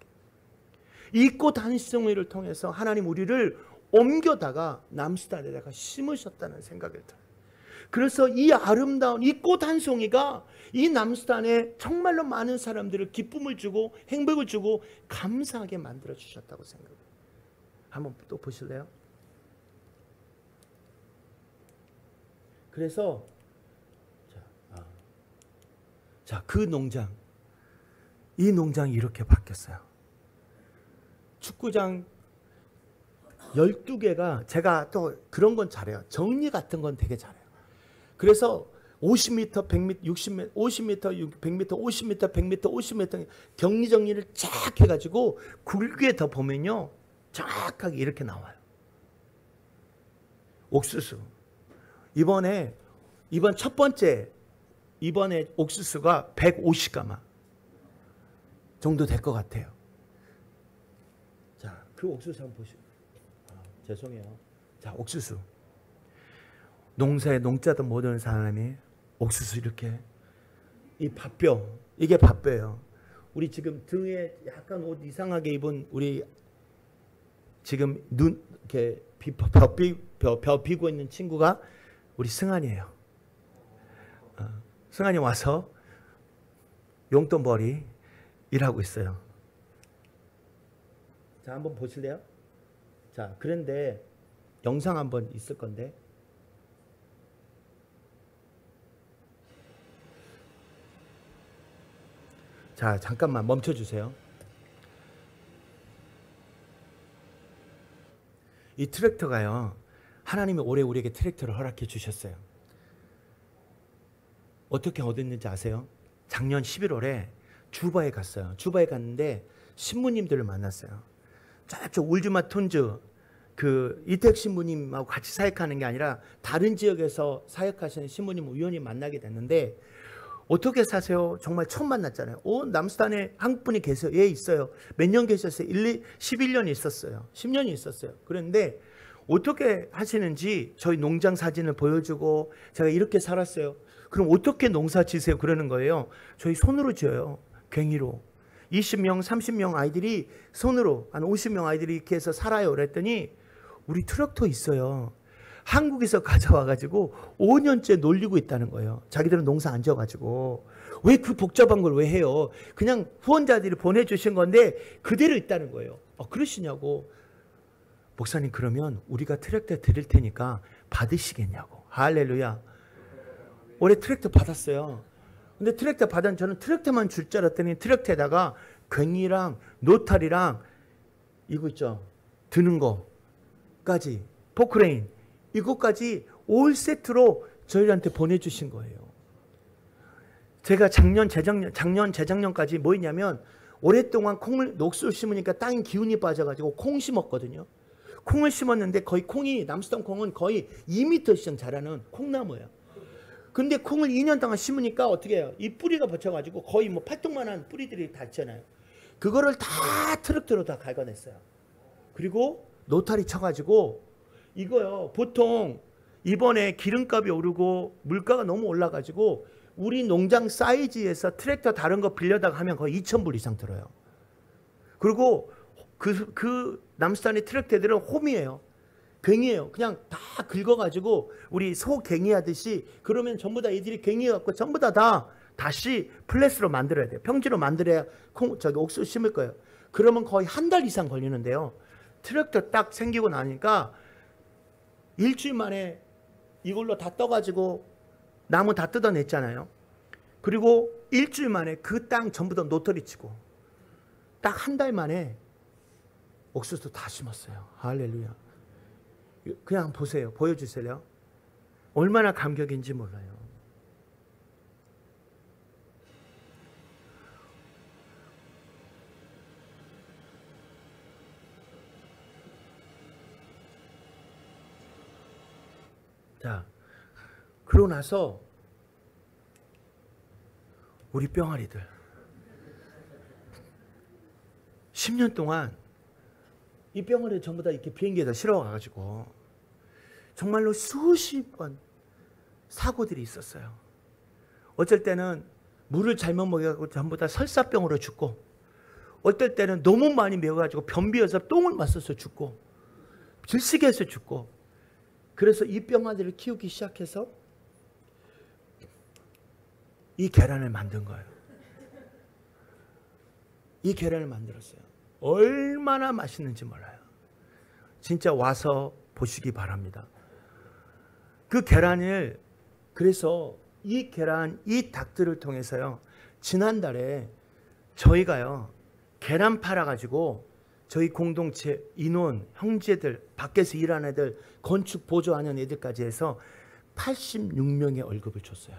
이 꽃 한 송이를 통해서 하나님 우리를 옮겨다가 남수단에다가 심으셨다는 생각이 들어요. 그래서 이 아름다운 이 꽃 한 송이가 이 남수단에 정말로 많은 사람들을 기쁨을 주고 행복을 주고 감사하게 만들어 주셨다고 생각해요. 한번 또 보실래요? 그래서 그 농장, 이 농장이 이렇게 바뀌었어요. 축구장 12개가 제가 또 그런 건 잘해요. 정리 같은 건 되게 잘해요. 그래서 50m, 100m, 60m, 50m, 100m, 50m, 100m, 50m 격리 정리를 쫙 해가지고 굵게 더 보면요, 정확하게 이렇게 나와요. 옥수수. 이번 첫 번째 이번에 옥수수가 150가마 정도 될 것 같아요. 자, 그 옥수수 한번 보시죠. 죄송해요. 자, 옥수수. 농사에 농자도 모르는 사람이 옥수수 이렇게 이 밭뼈, 이게 밭뼈예요. 우리 지금 등에 약간 옷 이상하게 입은 우리 지금 눈 이렇게 벼 비고 있는 친구가 우리 승환이에요. 승환이 와서 용돈벌이 일하고 있어요. 자, 한번 보실래요? 자, 그런데 영상 한번 있을 건데. 자, 잠깐만 멈춰주세요. 이 트랙터가요, 하나님이 올해 우리에게 트랙터를 허락해 주셨어요. 어떻게 얻었는지 아세요? 작년 11월에 주바에 갔어요. 주바에 갔는데 신부님들을 만났어요. 저쪽 울주마 톤즈 그 이택 신부님하고 같이 사역하는 게 아니라 다른 지역에서 사역하시는 신부님 우연히 만나게 됐는데, 어떻게 사세요? 정말 처음 만났잖아요. 남수단에 한국분이 계세요. 예, 있어요. 몇 년 계셨어요? 11년 있었어요. 10년이 있었어요. 그런데 어떻게 하시는지 저희 농장 사진을 보여주고, 제가 이렇게 살았어요. 그럼 어떻게 농사 지세요? 그러는 거예요. 저희 손으로 지어요. 괭이로. 20명, 30명 아이들이 손으로, 한 50명 아이들이 이렇게 해서 살아요. 그랬더니 우리 트랙터 있어요. 한국에서 가져와가지고 5년째 놀리고 있다는 거예요. 자기들은 농사 안 지어가지고. 왜 그 복잡한 걸 왜 해요? 그냥 후원자들이 보내주신 건데 그대로 있다는 거예요. 그러시냐고. 목사님, 그러면 우리가 트랙터 드릴 테니까 받으시겠냐고. 할렐루야. 올해 트랙터 받았어요. 근데 트랙터 받은 저는 트랙터만 줄 줄 알았더니 트랙터에다가 괭이랑 노탈이랑 이거 있죠, 드는 거까지, 포크레인 이거까지 올 세트로 저희한테 보내주신 거예요. 제가 작년 재작년까지 뭐 했냐면, 오랫동안 콩을 녹수를 심으니까 땅에 기운이 빠져가지고 콩 심었거든요. 콩을 심었는데 거의 콩이, 남수동 콩은 거의 2m 이상 자라는 콩나무예요. 근데 콩을 2년 동안 심으니까 어떻게 해요? 이 뿌리가 붙여가지고 거의 뭐 팔뚝만한 뿌리들이 다 있잖아요. 그거를 다 트럭트로 다 갉아냈어요. 그리고 노타리 쳐가지고 이거요. 보통 이번에 기름값이 오르고 물가가 너무 올라가지고 우리 농장 사이즈에서 트랙터 다른 거 빌려다가 하면 거의 2,000불 이상 들어요. 그리고 그 남수단의 트랙터들은 홈이에요. 괭이에요. 그냥 다 긁어가지고 우리 소 괭이 하듯이, 그러면 전부 다 애들이 괭이 갖고 전부 다 다시 플랫으로 만들어야 돼요. 평지로 만들어야 옥수수 심을 거예요. 그러면 거의 한 달 이상 걸리는데요. 트랙터 딱 생기고 나니까 일주일 만에 이걸로 다 떠가지고 나무 다 뜯어냈잖아요. 그리고 일주일 만에 그 땅 전부 다 노터리 치고 딱 한 달 만에 옥수수 다 심었어요. 할렐루야. 그냥 보세요. 보여주세요. 얼마나 감격인지 몰라요. 자, 그러고 나서 우리 뿅아리들 10년 동안 이 뿅아리를 전부 다 이렇게 비행기에다 실어가가지고 정말로 수십 번 사고들이 있었어요. 어쩔 때는 물을 잘못 먹여가지고 전부 다 설사병으로 죽고, 어떨 때는 너무 많이 매워가지고 변비여서 똥을 맞서서 죽고, 질식해서 죽고. 그래서 이 뿅아리를 키우기 시작해서 이 계란을 만든 거예요. 이 계란을 만들었어요. 얼마나 맛있는지 몰라요. 진짜 와서 보시기 바랍니다. 그 계란을, 그래서 이 계란, 이 닭들을 통해서요, 지난달에 저희가요, 계란 팔아가지고 저희 공동체 인원, 형제들, 밖에서 일하는 애들, 건축 보조하는 애들까지 해서 86명의 월급을 줬어요.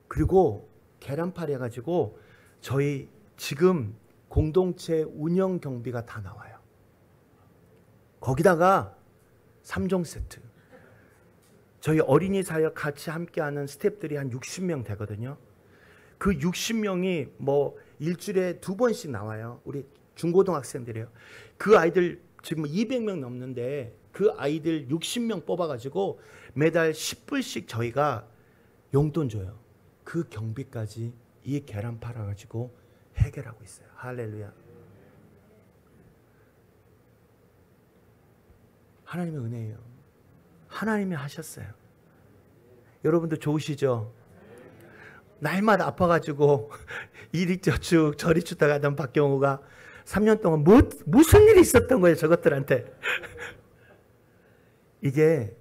그리고 계란팔이 해가지고 저희 지금 공동체 운영 경비가 다 나와요. 거기다가 3종 세트. 저희 어린이 사역 같이 함께하는 스태프들이 한 60명 되거든요. 그 60명이 뭐 일주일에 2번씩 나와요. 우리 중고등학생들이에요. 그 아이들 지금 200명 넘는데 그 아이들 60명 뽑아가지고 매달 10불씩 저희가 용돈 줘요. 그 경비까지 이 계란 팔아가지고 해결하고 있어요. 할렐루야. 하나님의 은혜예요. 하나님이 하셨어요. 여러분도 좋으시죠? 날마다 아파가지고 이리 저축 저리 주다가 하던 박경호가 3년 동안 무슨 일이 있었던 거예요, 저것들한테. 이게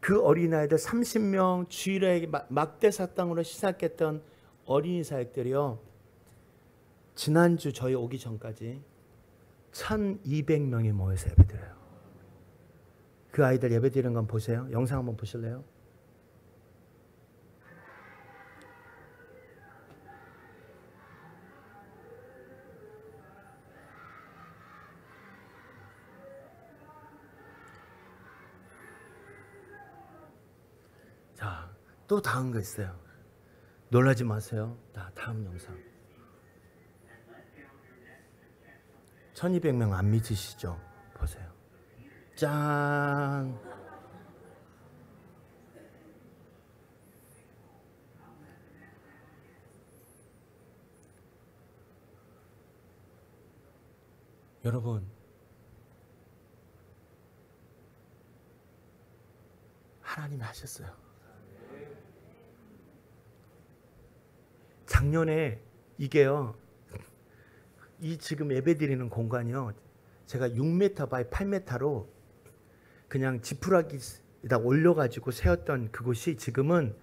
그 어린아이들 30명 주일에 막대 사탕으로 시작했던 어린이 사역들이요, 지난주 저희 오기 전까지 1200명이 모여서 예배드려요. 그 아이들 예배드리는 건 보세요. 영상 한번 보실래요? 자, 또 다음 거 있어요. 놀라지 마세요. 다음 영상. 1200명 안 믿으시죠? 보세요. 짠! 여러분, 하나님이 하셨어요. 작년에 이게요, 이 지금 예배드리는 공간이요, 제가 6m 바이 8m로 그냥 지푸라기에다 올려가지고 세웠던 그곳이 지금은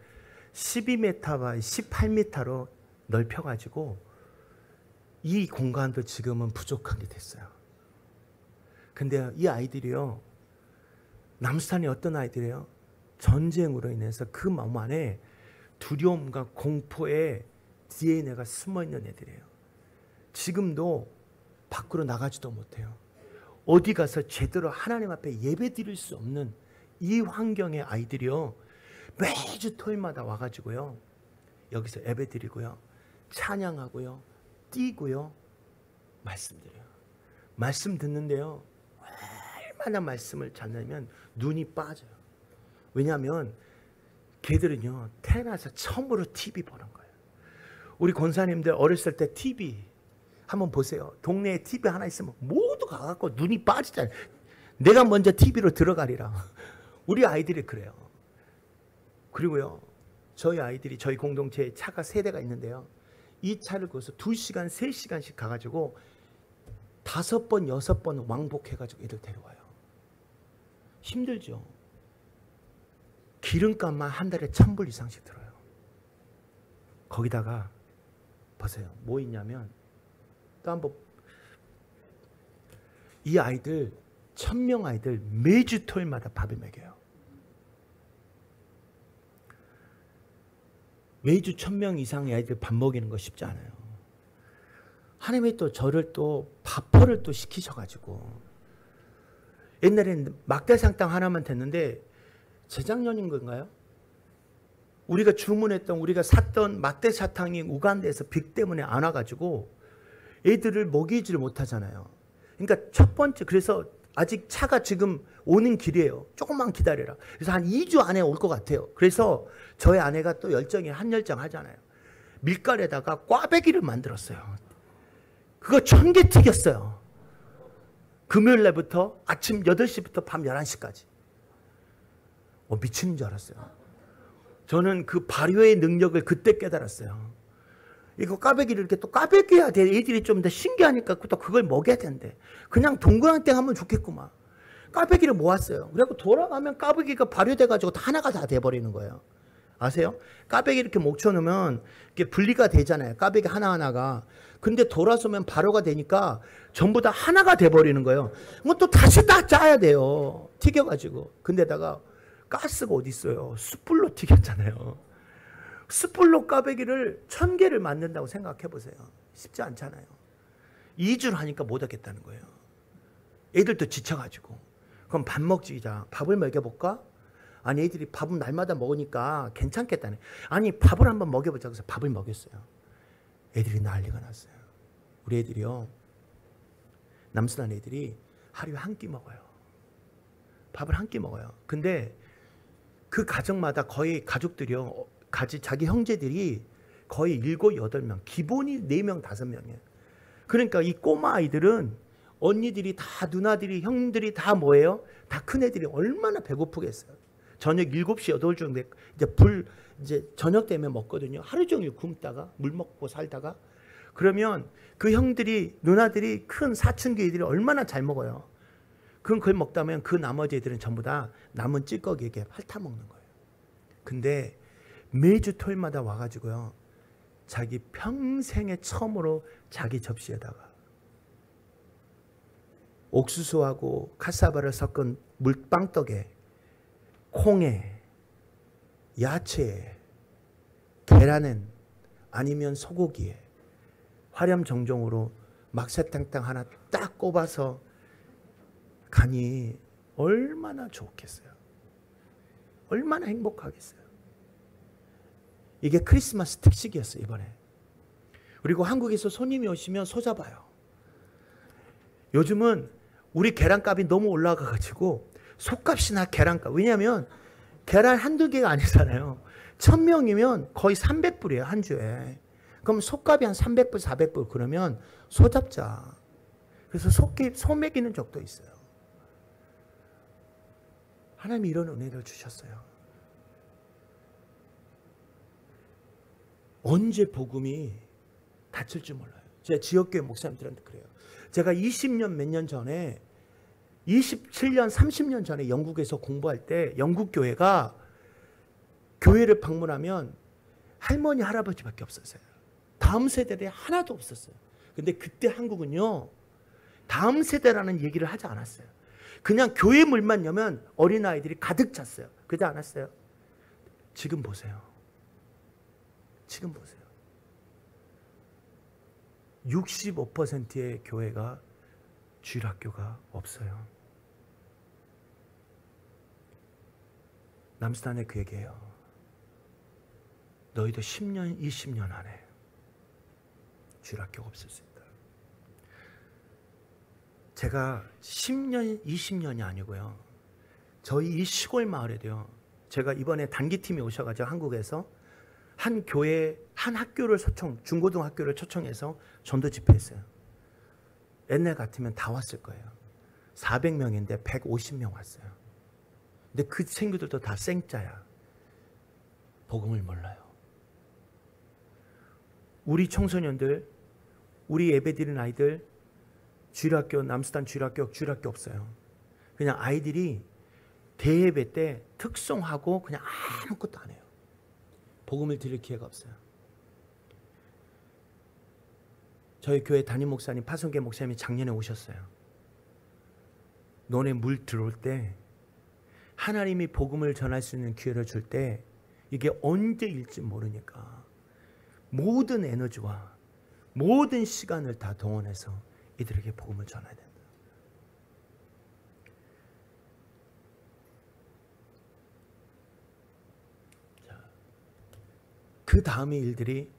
12m 바이 18m로 넓혀가지고 이 공간도 지금은 부족한 게 됐어요. 근데 이 아이들이요, 남수탄이 어떤 아이들이에요? 전쟁으로 인해서 그 마음 안에 두려움과 공포의 DNA가 숨어있는 애들이에요. 지금도 밖으로 나가지도 못해요. 어디 가서 제대로 하나님 앞에 예배 드릴 수 없는 이 환경의 아이들이요, 매주 토요일마다 와가지고요, 여기서 예배 드리고요, 찬양하고요, 뛰고요, 말씀드려요. 말씀 듣는데요, 얼마나 말씀을 찾냐면 눈이 빠져요. 왜냐하면 걔들은요, 태어나서 처음으로 TV 보는 거예요. 우리 권사님들 어렸을 때 TV 한번 보세요. 동네에 TV 하나 있으면 모두 가갖고 눈이 빠지잖아요. 내가 먼저 TV로 들어가리라. 우리 아이들이 그래요. 그리고요, 저희 아이들이, 저희 공동체에 차가 3대가 있는데요, 이 차를 거기서 2시간, 3시간씩 가가지고 5번, 6번 왕복해가지고 애들 데려와요. 힘들죠. 기름값만 한 달에 1,000불 이상씩 들어요. 거기다가 보세요. 뭐 있냐면, 또 한번, 이 아이들 1,000명 아이들 매주 토요일마다 밥을 먹여요. 매주 1,000명 이상의 아이들 밥 먹이는 거 쉽지 않아요. 하나님이 또 저를 또 밥벌을 또 시키셔가지고, 옛날에는 막대상땅 하나만 됐는데 재작년인 건가요? 우리가 주문했던, 우리가 샀던 막대사탕이 우간다에서 빅 때문에 안 와가지고 애들을 먹이지를 못하잖아요. 그러니까 첫 번째, 그래서 아직 차가 지금 오는 길이에요. 조금만 기다려라. 그래서 한 2주 안에 올 것 같아요. 그래서 저희 아내가 또 열정이 한열정 하잖아요. 밀가루에다가 꽈배기를 만들었어요. 그거 1,000개 튀겼어요. 금요일 날부터 아침 8시부터 밤 11시까지. 미치는 줄 알았어요. 저는 그 발효의 능력을 그때 깨달았어요. 이거 꽈배기를 이렇게 또 꽈배기해야 돼. 애들이 좀 더 신기하니까 또 그걸 먹여야 된대. 그냥 동그랑땡 하면 좋겠구만. 꽈배기를 모았어요. 그래서 돌아가면 꽈배기가 발효돼가지고 하나가 다 돼버리는 거예요. 아세요? 꽈배기 이렇게 목쳐놓으면 이렇게 분리가 되잖아요. 꽈배기 하나하나가. 근데 돌아서면 발효가 되니까 전부 다 하나가 돼버리는 거예요. 뭐 또 다시 다 짜야 돼요. 튀겨가지고. 근데다가 가스가 어디 있어요? 숯불로 튀겼잖아요. 숯불로 꽈배기를 1,000개를 만든다고 생각해 보세요. 쉽지 않잖아요. 2주를 하니까 못 하겠다는 거예요. 애들도 지쳐가지고. 그럼 밥 먹자. 밥을 먹여볼까? 아니, 애들이 밥은 날마다 먹으니까 괜찮겠다네. 아니, 밥을 한번 먹여보자. 그래서 밥을 먹였어요. 애들이 난리가 났어요. 우리 애들이요, 남순한 애들이 하루에 한 끼 먹어요. 밥을 한 끼 먹어요. 근데 그 가정마다 거의 가족들이요, 자기 형제들이 거의 7, 8명, 기본이 4명, 5명이에요. 그러니까 이 꼬마 아이들은 언니들이 다, 누나들이, 형들이 다 뭐예요? 다 큰 애들이 얼마나 배고프겠어요. 저녁 7시, 8시인데 이제 저녁 되면 먹거든요. 하루 종일 굶다가 물 먹고 살다가. 그러면 그 형들이, 누나들이, 큰 사춘기 애들이 얼마나 잘 먹어요. 그럼 그걸 먹다면 그 나머지 애들은 전부 다 남은 찌꺼기에 핥아먹는 거예요. 근데 매주 토요일마다 와가지고요, 자기 평생에 처음으로 자기 접시에다가 옥수수하고 카사바를 섞은 물빵떡에 콩에 야채에 계란엔 아니면 소고기에 화렴정정으로 막사탕탕 하나 딱 꼽아서 가니 얼마나 좋겠어요. 얼마나 행복하겠어요. 이게 크리스마스 특식이었어요, 이번에. 그리고 한국에서 손님이 오시면 소 잡아요. 요즘은 우리 계란값이 너무 올라가가지고 소값이나 계란값. 왜냐하면 계란 한두 개가 아니잖아요. 1,000명이면 거의 300불이에요, 한 주에. 그럼 소값이 한 300불, 400불. 그러면 소 잡자. 그래서 소 먹이는 적도 있어요. 하나님이 이런 은혜를 주셨어요. 언제 복음이 닫힐 줄 몰라요. 제가 지역교회 목사님들한테 그래요. 제가 20년 몇 년 전에, 27년, 30년 전에 영국에서 공부할 때 영국 교회가 교회를 방문하면 할머니, 할아버지밖에 없었어요. 다음 세대에 하나도 없었어요. 근데 그때 한국은요, 다음 세대라는 얘기를 하지 않았어요. 그냥 교회 문만 열면 어린아이들이 가득 찼어요. 그러지 않았어요? 지금 보세요. 지금 보세요. 65%의 교회가 주일학교가 없어요. 남수단에 그 얘기해요. 너희도 10년, 20년 안에 주일학교가 없을 수 있다. 제가 10년, 20년이 아니고요. 저희 이 시골 마을에도요. 제가 이번에 단기팀이 오셔가지고 한국에서 한 교회, 한 학교를 중고등학교를 초청해서 전도 집회했어요. 옛날 같으면 다 왔을 거예요. 400명인데 150명 왔어요. 근데 그 친구들도 다 생짜야. 복음을 몰라요. 우리 청소년들, 우리 예배드리는 아이들, 주일학교, 남수단 주일학교 없어요. 그냥 아이들이 대예배 때 특송하고 그냥 아무것도 안 해요. 복음을 드릴 기회가 없어요. 저희 교회 담임 목사님, 파송계 목사님이 작년에 오셨어요. 너네 물 들어올 때 하나님이 복음을 전할 수 있는 기회를 줄 때 이게 언제일지 모르니까 모든 에너지와 모든 시간을 다 동원해서 이들에게 복음을 전해야 된다. 자, 그 다음의 일들이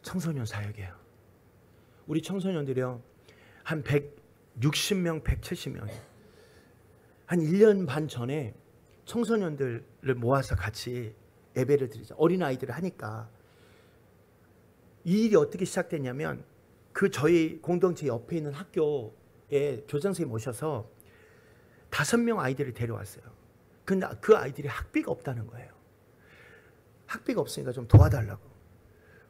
청소년 사역이에요. 우리 청소년들이요, 한 160명, 170명. 한 1년 반 전에 청소년들을 모아서 같이 예배를 드리죠. 어린아이들을 하니까. 이 일이 어떻게 시작됐냐면, 그 저희 공동체 옆에 있는 학교에 교장선생님 오셔서 5명 아이들을 데려왔어요. 근데 그 아이들이 학비가 없다는 거예요. 학비가 없으니까 좀 도와달라고.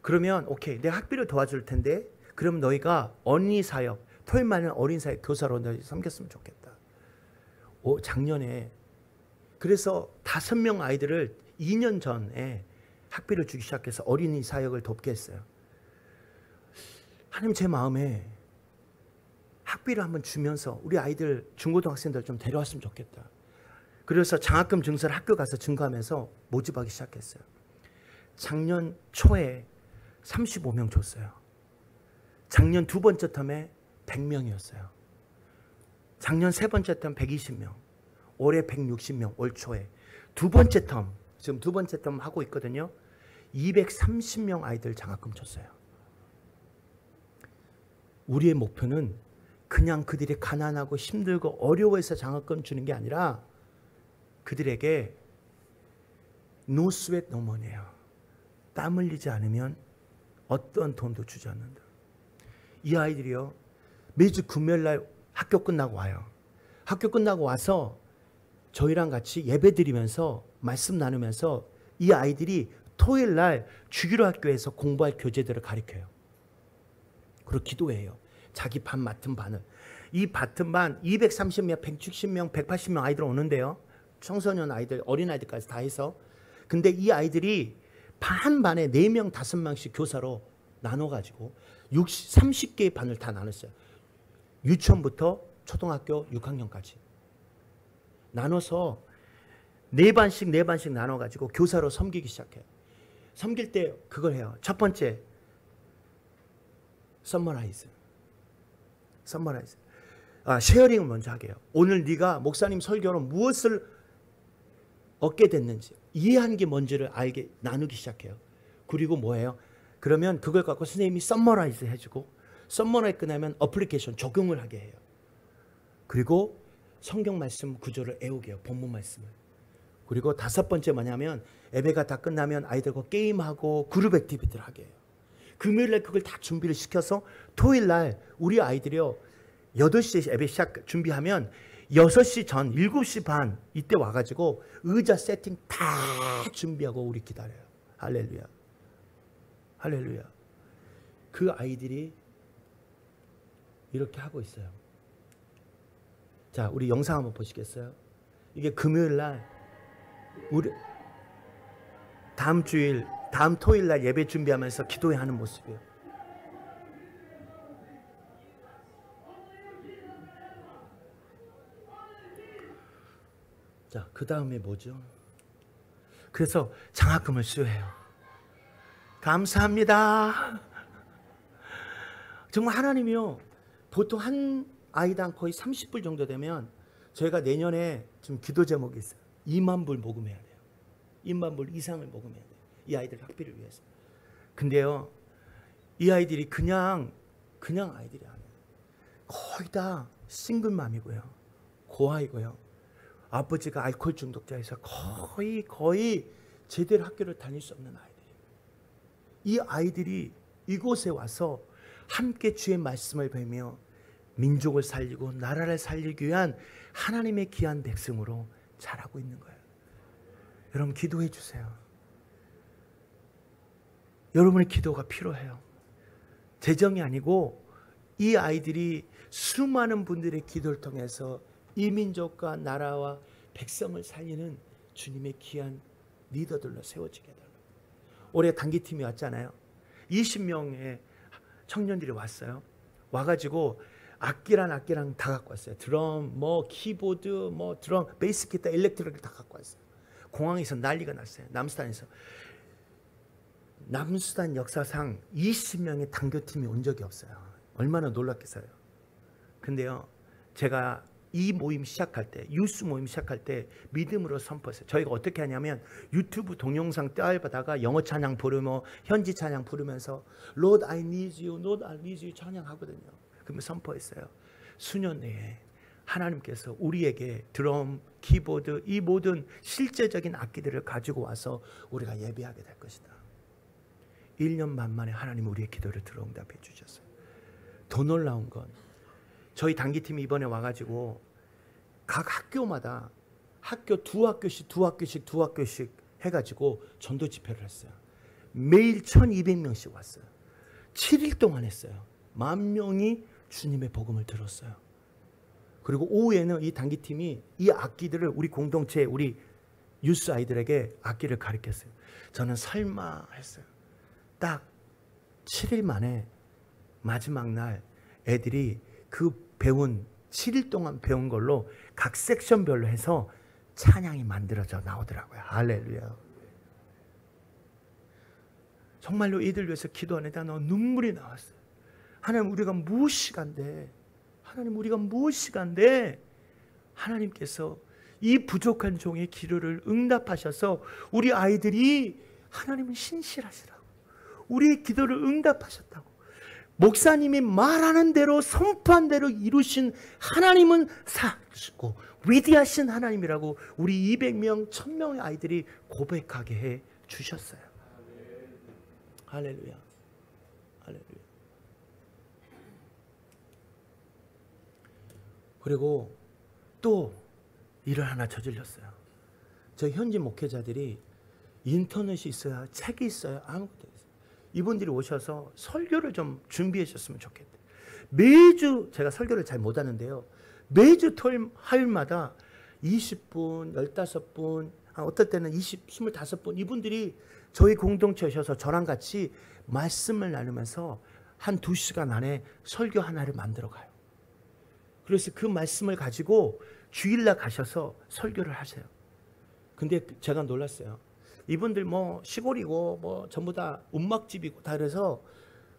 그러면 오케이, 내가 학비를 도와줄 텐데 그럼 너희가 어린이 사역, 토요일만은 어린 사역 교사로 너희 섬겼으면 좋겠다. 작년에 그래서 5명 아이들을 2년 전에 학비를 주기 시작해서 어린이 사역을 돕게 했어요. 하나님, 제 마음에 학비를 한번 주면서 우리 아이들, 중고등학생들 좀 데려왔으면 좋겠다. 그래서 장학금 증서를 학교 가서 증거하면서 모집하기 시작했어요. 작년 초에 35명 줬어요. 작년 두 번째 텀에 100명이었어요. 작년 세 번째 텀 120명. 올해 160명, 올 초에. 두 번째 텀, 지금 두 번째 텀 하고 있거든요. 230명 아이들 장학금 줬어요. 우리의 목표는 그냥 그들이 가난하고 힘들고 어려워해서 장학금 주는 게 아니라 그들에게 no sweat no money예요. 땀 흘리지 않으면 어떤 돈도 주지 않는다. 이 아이들이요, 매주 금요일날 학교 끝나고 와요. 학교 끝나고 와서 저희랑 같이 예배 드리면서 말씀 나누면서 이 아이들이 토요일날 주기도 학교에서 공부할 교재들을 가르쳐요. 그리고 기도해요. 자기 반 맡은 반을. 이 맡은 반 230명, 160명, 180명 아이들 오는데요. 청소년 아이들, 어린 아이들까지 다 해서. 근데 이 아이들이 한 반에 4명, 5명씩 교사로 나눠가지고 30개의 반을 다 나눴어요. 유치원부터 초등학교 6학년까지. 나눠서 4반씩 나눠가지고 교사로 섬기기 시작해요. 섬길 때 그걸 해요. 첫 번째, 서머라이즈. 쉐어링을 먼저 하게요. 오늘 네가 목사님 설교로 무엇을 얻게 됐는지, 이해한 게 뭔지를 알게 나누기 시작해요. 그리고 뭐예요? 그러면 그걸 갖고 선생님이 서머라이즈 해주고, 서머라이즈 끝나면 어플리케이션 적용을 하게 해요. 그리고 성경 말씀 구조를 외우게 해요. 본문 말씀을. 그리고 5번째 뭐냐면 예배가 다 끝나면 아이들과 게임하고 그룹 액티비티를 하게 해요. 금요일날 그걸 다 준비를 시켜서 토요일날 우리 아이들이요, 8시에 예배 시작 준비하면 6시 전 7시 반 이때 와가지고 의자 세팅 다 준비하고 우리 기다려요. 할렐루야. 할렐루야. 그 아이들이 이렇게 하고 있어요. 자, 우리 영상 한번 보시겠어요? 이게 금요일날 우리 다음 토요일날 예배 준비하면서 기도해 하는 모습이에요. 자, 그 다음에 뭐죠? 그래서 장학금을 수여해요. 감사합니다. 정말 하나님이요, 보통 한 아이당 거의 30불 정도 되면 저희가 내년에 좀 기도 제목이 있어요. 2만 불 모금해야 돼요. 2만 불 이상을 모금해야 돼요. 이 아이들 학비를 위해서. 근데요, 이 아이들이 그냥 아이들이 아니에요. 거의 다 싱글맘이고요. 고아이고요. 아버지가 알코올 중독자여서 거의 제대로 학교를 다닐 수 없는 아이들이에요. 이 아이들이 이곳에 와서 함께 주의 말씀을 배우며 민족을 살리고 나라를 살리기 위한 하나님의 귀한 백성으로 자라고 있는 거예요. 여러분 기도해 주세요. 여러분의 기도가 필요해요. 재정이 아니고 이 아이들이 수많은 분들의 기도를 통해서 이 민족과 나라와 백성을 살리는 주님의 귀한 리더들로 세워지게 해달라고. 올해 단기팀이 왔잖아요. 20명의 청년들이 왔어요. 와가지고 악기랑 다 갖고 왔어요. 드럼, 키보드, 드럼, 베이스 기타, 일렉트릭을 다 갖고 왔어요. 공항에서 난리가 났어요. 남수단에서. 남수단 역사상 20명의 단교팀이 온 적이 없어요. 얼마나 놀랐겠어요. 근데요, 제가 이 모임 시작할 때, 유스 모임 시작할 때 믿음으로 선포했어요. 저희가 어떻게 하냐면 유튜브 동영상 다운받다가 영어 찬양 부르며 현지 찬양 부르면서 Lord I need you, Lord I need you 찬양하거든요. 그러면 선포했어요. 수년 내에 하나님께서 우리에게 드럼, 키보드, 이 모든 실제적인 악기들을 가지고 와서 우리가 예배하게 될 것이다. 1년 반 만에 하나님 우리의 기도를 들어응답해 주셨어요. 더 놀라운 건 저희 단기팀이 이번에 와가지고 각 학교마다 두 학교씩 해가지고 전도 집회를 했어요. 매일 1200명씩 왔어요. 7일 동안 했어요. 10,000명이 주님의 복음을 들었어요. 그리고 오후에는 이 단기팀이 이 악기들을 우리 공동체, 우리 유스 아이들에게 악기를 가르쳤어요. 저는 설마 했어요. 딱 7일 만에 마지막 날 애들이 그 7일 동안 배운 걸로 각 섹션별로 해서 찬양이 만들어져 나오더라고요. 할렐루야. 정말로 이들 위해서 기도하는데 눈물이 나왔어요. 하나님 우리가 무엇이간데, 하나님께서 이 부족한 종의 기도를 응답하셔서 우리 아이들이 하나님은 신실하시라고, 우리의 기도를 응답하셨다고, 목사님이 말하는 대로 선포한 대로 이루신 하나님은 사시고 위대하신 하나님이라고 우리 200명, 1000명의 아이들이 고백하게 해 주셨어요. 할렐루야. 할렐루야. 그리고 또 일을 하나 저질렀어요. 저희 현지 목회자들이 인터넷이 있어야, 책이 있어야 아무것도 없어요. 이분들이 오셔서 설교를 좀 준비해 주셨으면 좋겠대요. 매주, 제가 설교를 잘 못하는데요, 매주 토요일, 화요일마다 20분, 15분, 어떨 때는 25분, 이분들이 저희 공동체에 오셔서 저랑 같이 말씀을 나누면서 한 2시간 안에 설교 하나를 만들어 가요. 그래서 그 말씀을 가지고 주일날 가셔서 설교를 하세요. 근데 제가 놀랐어요. 이분들 시골이고 전부 다 움막집이고 다 그래서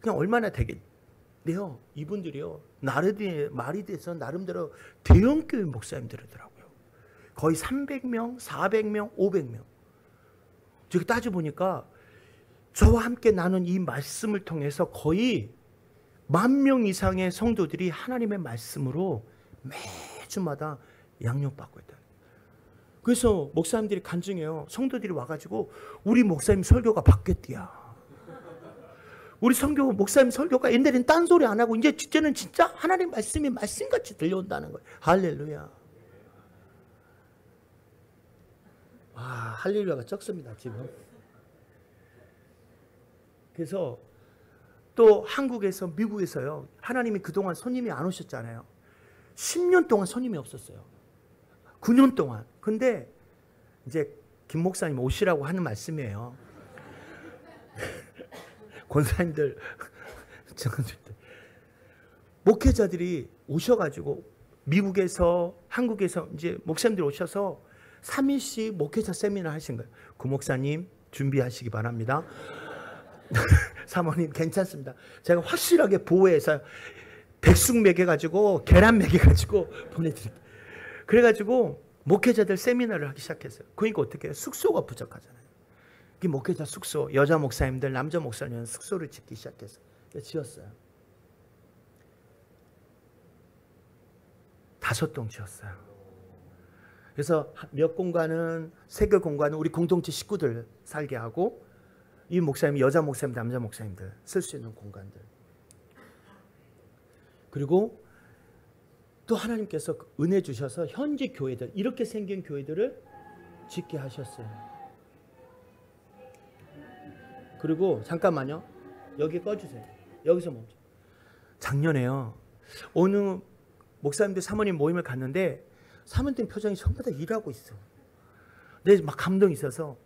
그냥 얼마나 되겠네요. 이분들이요, 말이 돼서 나름대로 대형교회 목사님들이더라고요. 거의 300명, 400명, 500명. 저기 따져보니까 저와 함께 나눈 이 말씀을 통해서 거의 10,000명 이상의 성도들이 하나님의 말씀으로 매주마다 양육받고 있다. 그래서 목사님들이 간증해요. 성도들이 와가지고 우리 목사님 설교가 바뀌었디야. 우리 목사님 설교가 옛날엔 딴소리 안 하고 이제는 진짜 하나님 말씀이 말씀같이 들려온다는 거예요. 할렐루야. 와, 할렐루야가 적습니다 지금. 그래서 또 한국에서, 미국에서요, 하나님이 그동안 손님이 안 오셨잖아요. 10년 동안 손님이 없었어요. 9년 동안. 근데 이제 김 목사님 오시라고 하는 말씀이에요. 권사님들, 목회자들이 오셔가지고 미국에서, 한국에서 이제 목사님들이 오셔서 3일씩 목회자 세미나 하신 거예요. 구 목사님 준비하시기 바랍니다. 사모님 괜찮습니다. 제가 확실하게 보호해서 백숙 먹여가지고 계란 먹여가지고 보내드릴게요. 그래가지고 목회자들 세미나를 하기 시작했어요. 그러니까 어떻게 해요? 숙소가 부족하잖아요. 이 목회자 숙소, 여자 목사님들, 남자 목사님은 숙소를 짓기 시작했어요. 지었어요. 5동 지었어요. 그래서 몇 공간은, 3개 공간은 우리 공동체 식구들 살게 하고, 이 목사님, 여자 목사님, 남자 목사님들 쓸 수 있는 공간들. 그리고 또 하나님께서 은혜 주셔서 현지 교회들, 이렇게 생긴 교회들을 짓게 하셨어요. 그리고 잠깐만요. 여기 꺼주세요. 여기서 멈춰. 작년에요. 어느 목사님들 사모님 모임을 갔는데 사모님 표정이 전부 다 일하고 있어. 근데 막 감동이 있어서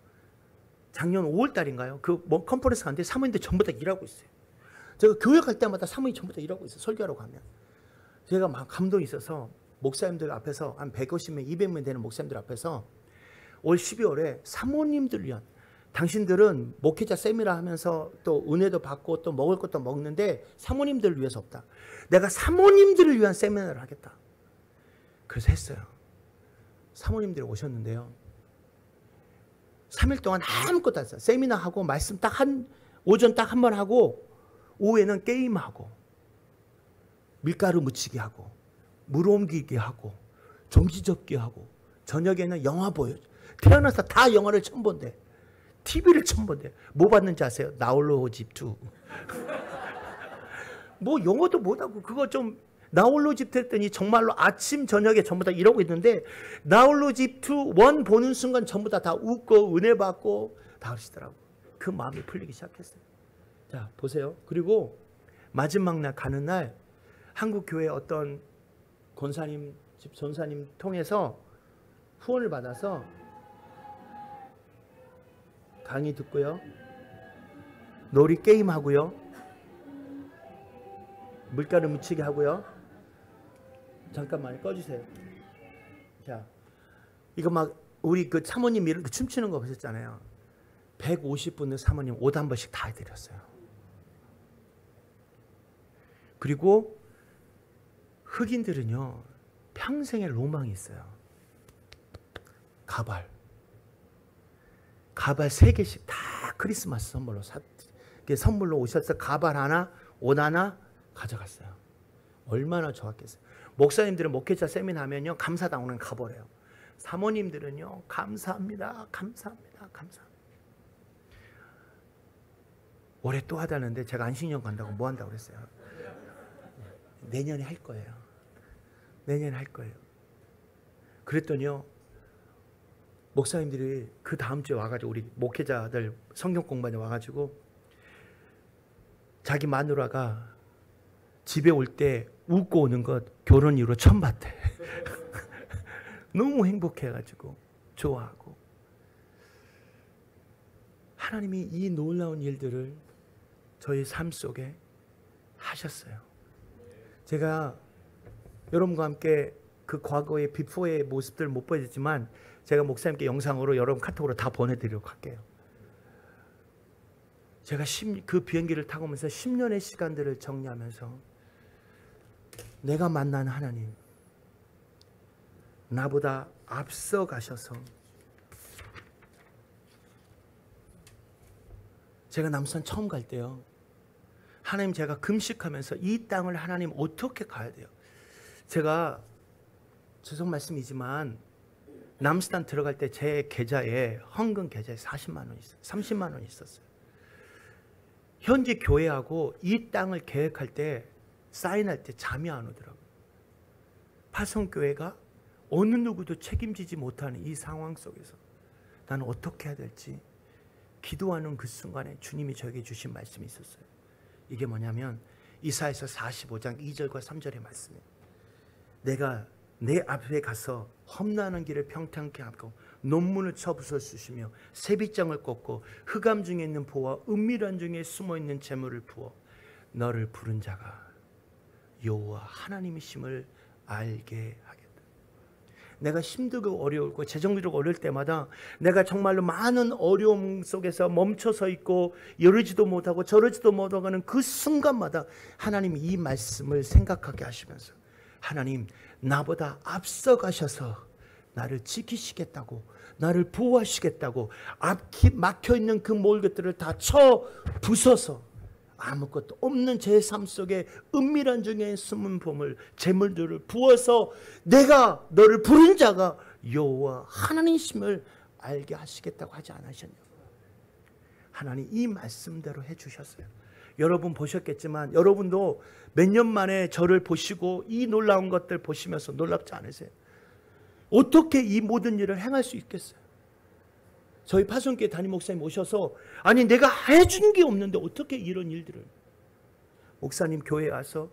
작년 5월 달인가요? 그 컨퍼런스 갔는데 사모님들 전부 다 일하고 있어요. 제가 교회 갈 때마다 사모님 전부 다 일하고 있어요. 설교하러 가면. 제가 막 감동이 있어서 목사님들 앞에서 한 150명, 200명 되는 목사님들 앞에서 올 12월에 사모님들 위한, 당신들은 목회자 세미나 하면서 또 은혜도 받고 또 먹을 것도 먹는데 사모님들을 위해서 없다. 내가 사모님들을 위한 세미나를 하겠다. 그래서 했어요. 사모님들이 오셨는데요. 3일 동안 아무것도 안 했어요. 세미나 하고 말씀 오전 딱 한 번 하고 오후에는 게임하고 밀가루 묻히기 하고 물 옮기기 하고 종지 접기 하고 저녁에는 영화 보여줘. 태어나서 다 영화를 처음 본대. TV를 처음 본대. 뭐 봤는지 아세요? 나홀로 집 2. 뭐 영어도 못하고 그거 좀 나홀로 집 했더니 정말로 아침 저녁에 전부 다 이러고 있는데 나홀로 집 2, 1 보는 순간 전부 다 웃고 은혜 받고 다 하시더라고. 그 마음이 풀리기 시작했어요. 자 보세요. 그리고 마지막 날 가는 날 한국 교회 어떤 권사님 집 전사님 통해서 후원을 받아서 강의 듣고요. 놀이 게임 하고요. 물가루 묻히게 하고요. 잠깐만 꺼주세요. 자, 이거 막 우리 그 사모님 이렇게 춤추는 거 보셨잖아요. 150분을 사모님 옷 한 번씩 다 해드렸어요. 그리고 흑인들은요 평생의 로망이 있어요. 가발 3개씩 다 크리스마스 선물로 오셔서 가발 하나, 옷 하나 가져갔어요. 얼마나 좋았겠어요. 목사님들은 목회자 세미나 하면요 감사당 오는 가버려요. 사모님들은요 감사합니다, 감사합니다, 감사합니다. 올해 또 하자는데 제가 안식년 간다고 뭐 한다고 그랬어요. 내년에 할 거예요. 내년에 할 거예요. 그랬더니요 목사님들이 그 다음 주에 와가지고 우리 목회자들 성경 공부에 와가지고 자기 마누라가 집에 올 때 웃고 오는 것 결혼 이후로 처음 봤대. 너무 행복해가지고 좋아하고. 하나님이 이 놀라운 일들을 저희 삶 속에 하셨어요. 제가 여러분과 함께 그 과거의 비포의 모습들 못 보여줬지만 제가 목사님께 영상으로 여러분 카톡으로 다 보내드리려고 할게요. 제가 그 비행기를 타고 오면서 10년의 시간들을 정리하면서 내가 만난 하나님 나보다 앞서 가셔서 제가 남산 처음 갈 때요 하나님 제가 금식하면서 이 땅을 하나님 어떻게 가야 돼요? 제가 죄송 말씀이지만 남수단 들어갈 때 제 계좌에 헌금 계좌에 40만 원 있어요. 30만 원 있었어요. 현지 교회하고 이 땅을 계획할 때 사인할 때 잠이 안 오더라고요. 파송교회가 어느 누구도 책임지지 못하는 이 상황 속에서 나는 어떻게 해야 될지 기도하는 그 순간에 주님이 저에게 주신 말씀이 있었어요. 이게 뭐냐면 이사야서 45장 2절과 3절의 말씀이에요. 내가 내 앞에 가서 험난한 길을 평탄케 하고 논문을 쳐부숴주시며 세빗장을 꽂고 흑암 중에 있는 보와 은밀한 중에 숨어있는 재물을 부어 너를 부른 자가 여호와 하나님이심을 알게 하겠다. 내가 힘들고 어려울고 재정적으로 어려울 때마다 내가 정말로 많은 어려움 속에서 멈춰서 있고 이러지도 못하고 저러지도 못하고 하는 그 순간마다 하나님이 이 말씀을 생각하게 하시면서 하나님 나보다 앞서가셔서 나를 지키시겠다고, 나를 보호하시겠다고, 앞이 막혀있는 그 모든 것들을 다 쳐 부숴서 아무것도 없는 제 삶 속에 은밀한 중에 숨은 보물, 재물들을 부어서 내가 너를 부른 자가 여호와 하나님이심을 알게 하시겠다고 하지 않으셨냐고. 하나님 이 말씀대로 해주셨어요. 여러분 보셨겠지만 여러분도 몇 년 만에 저를 보시고 이 놀라운 것들 보시면서 놀랍지 않으세요? 어떻게 이 모든 일을 행할 수 있겠어요? 저희 파송교회 담임 목사님 오셔서 아니 내가 해준 게 없는데 어떻게 이런 일들을. 목사님 교회에 와서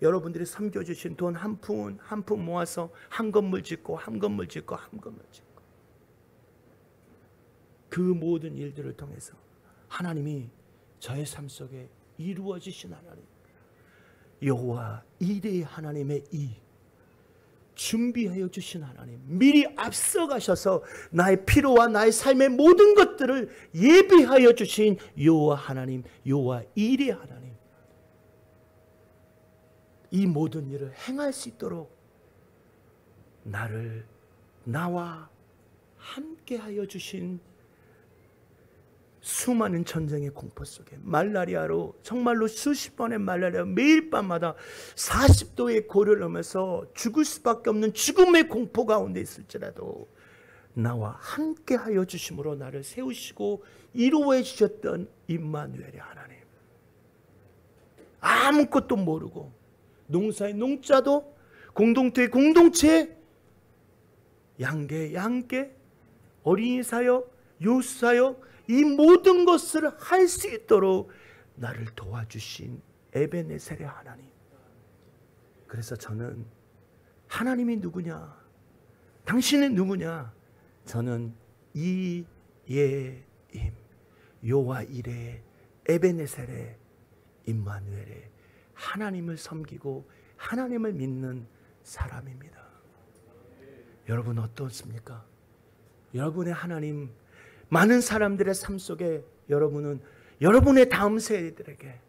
여러분들이 섬겨주신 돈 한 푼 한 푼 모아서 한 건물 짓고 한 건물 짓고 한 건물 짓고 그 모든 일들을 통해서 하나님이 저의 삶 속에 이루어지신 하나님, 여호와 이레의 하나님의 이 준비하여 주신 하나님, 미리 앞서가셔서 나의 필요와 나의 삶의 모든 것들을 예비하여 주신 여호와 하나님, 여호와 이레의 하나님, 이 모든 일을 행할 수 있도록 나와 함께하여 주신 수많은 전쟁의 공포 속에 말라리아로 정말로 수십 번의 말라리아 매일 밤마다 40도의 고열을 하면서 죽을 수밖에 없는 죽음의 공포 가운데 있을지라도 나와 함께하여 주심으로 나를 세우시고 이루어 주셨던 임마누엘의 하나님, 아무것도 모르고 농사의 농자도 공동체의 공동체, 양계 어린이 사역, 요수 사역, 이 모든 것을 할 수 있도록 나를 도와주신 에베네셀의 하나님. 그래서 저는 하나님이 누구냐, 당신은 누구냐, 저는 이예임, 여호와 이레, 에베네셀의 임마누엘의 하나님을 섬기고 하나님을 믿는 사람입니다. 여러분 어떻습니까? 여러분의 하나님, 많은 사람들의 삶 속에 여러분은 여러분의 다음 세대들에게,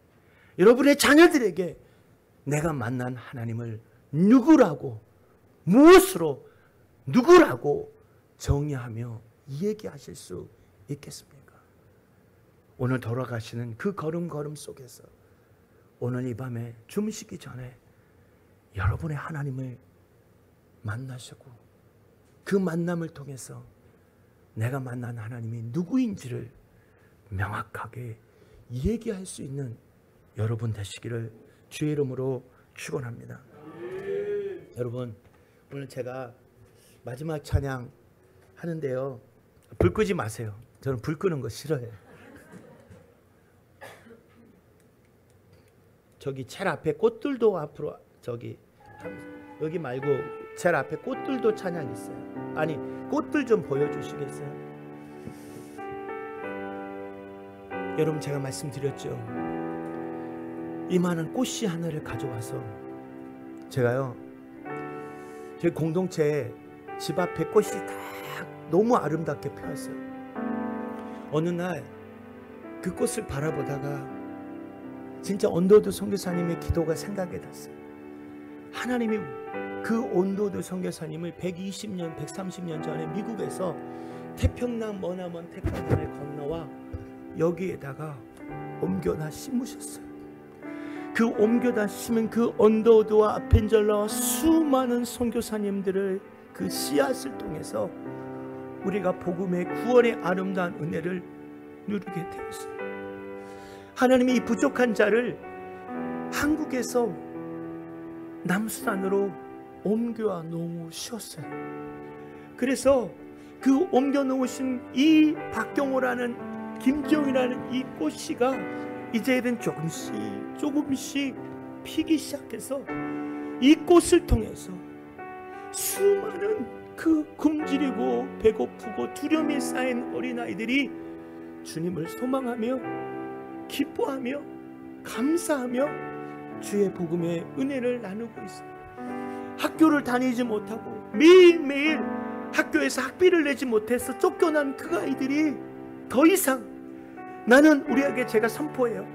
여러분의 자녀들에게 내가 만난 하나님을 누구라고, 무엇으로, 누구라고 정의하며 얘기하실 수 있겠습니까? 오늘 돌아가시는 그 걸음 속에서 오늘 이 밤에 주무시기 전에 여러분의 하나님을 만나시고 그 만남을 통해서 내가 만난 하나님이 누구인지를 명확하게 얘기할 수 있는 여러분 되시기를 주의 이름으로 축원합니다. 여러분 오늘 제가 마지막 찬양 하는데요, 불 끄지 마세요. 저는 불 끄는 거 싫어해요. 저기 첼 앞에 꽃들도 앞으로, 저기 여기 말고 첼 앞에 꽃들도 찬양 있어요. 아니 꽃들 좀 보여주시겠어요? 여러분 제가 말씀드렸죠, 이만한 꽃씨 하나를 가져와서 제가요, 저희 공동체에 집 앞에 꽃이 다 너무 아름답게 펴었어요. 어느 날 그 꽃을 바라보다가 진짜 언더우드 선교사님의 기도가 생각이 났어요. 하나님이 그 언더우드 선교사님을 120년, 130년 전에 미국에서 태평양 머나먼 태평양을 건너와 여기에다가 옮겨다 심으셨어요. 그 옮겨다 심은 그 언더우드와 아펜젤러와 수많은 선교사님들을 그 씨앗을 통해서 우리가 복음의 구원의 아름다운 은혜를 누리게 되었어요. 하나님이 이 부족한 자를 한국에서 남수단으로 옮겨 놓으셨어요. 그래서 그 옮겨 놓으신 이 박경호라는, 김지영이라는 이 꽃씨가 이제는 조금씩 피기 시작해서 이 꽃을 통해서 수많은 그 굶주리고 배고프고 두려움이 쌓인 어린아이들이 주님을 소망하며 기뻐하며 감사하며 주의 복음의 은혜를 나누고 있어요. 학교를 다니지 못하고 매일매일 학교에서 학비를 내지 못해서 쫓겨난 그 아이들이 더 이상, 나는 우리에게 제가 선포해요.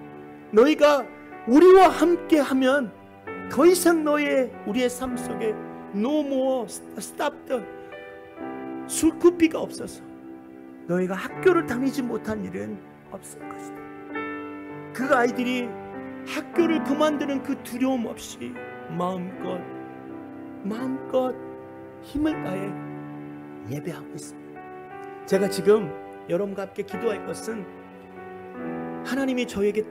너희가 우리와 함께 하면 더 이상 우리의 삶 속에 no more stop the 술구비가 없어서 너희가 학교를 다니지 못한 일은 없을 것이다. 그 아이들이 학교를 그만두는 그 두려움 없이 마음껏 힘을 다해 예배하고 있습니다. 제가 지금 여러분과 함께 기도할 것은, 하나님이 저에게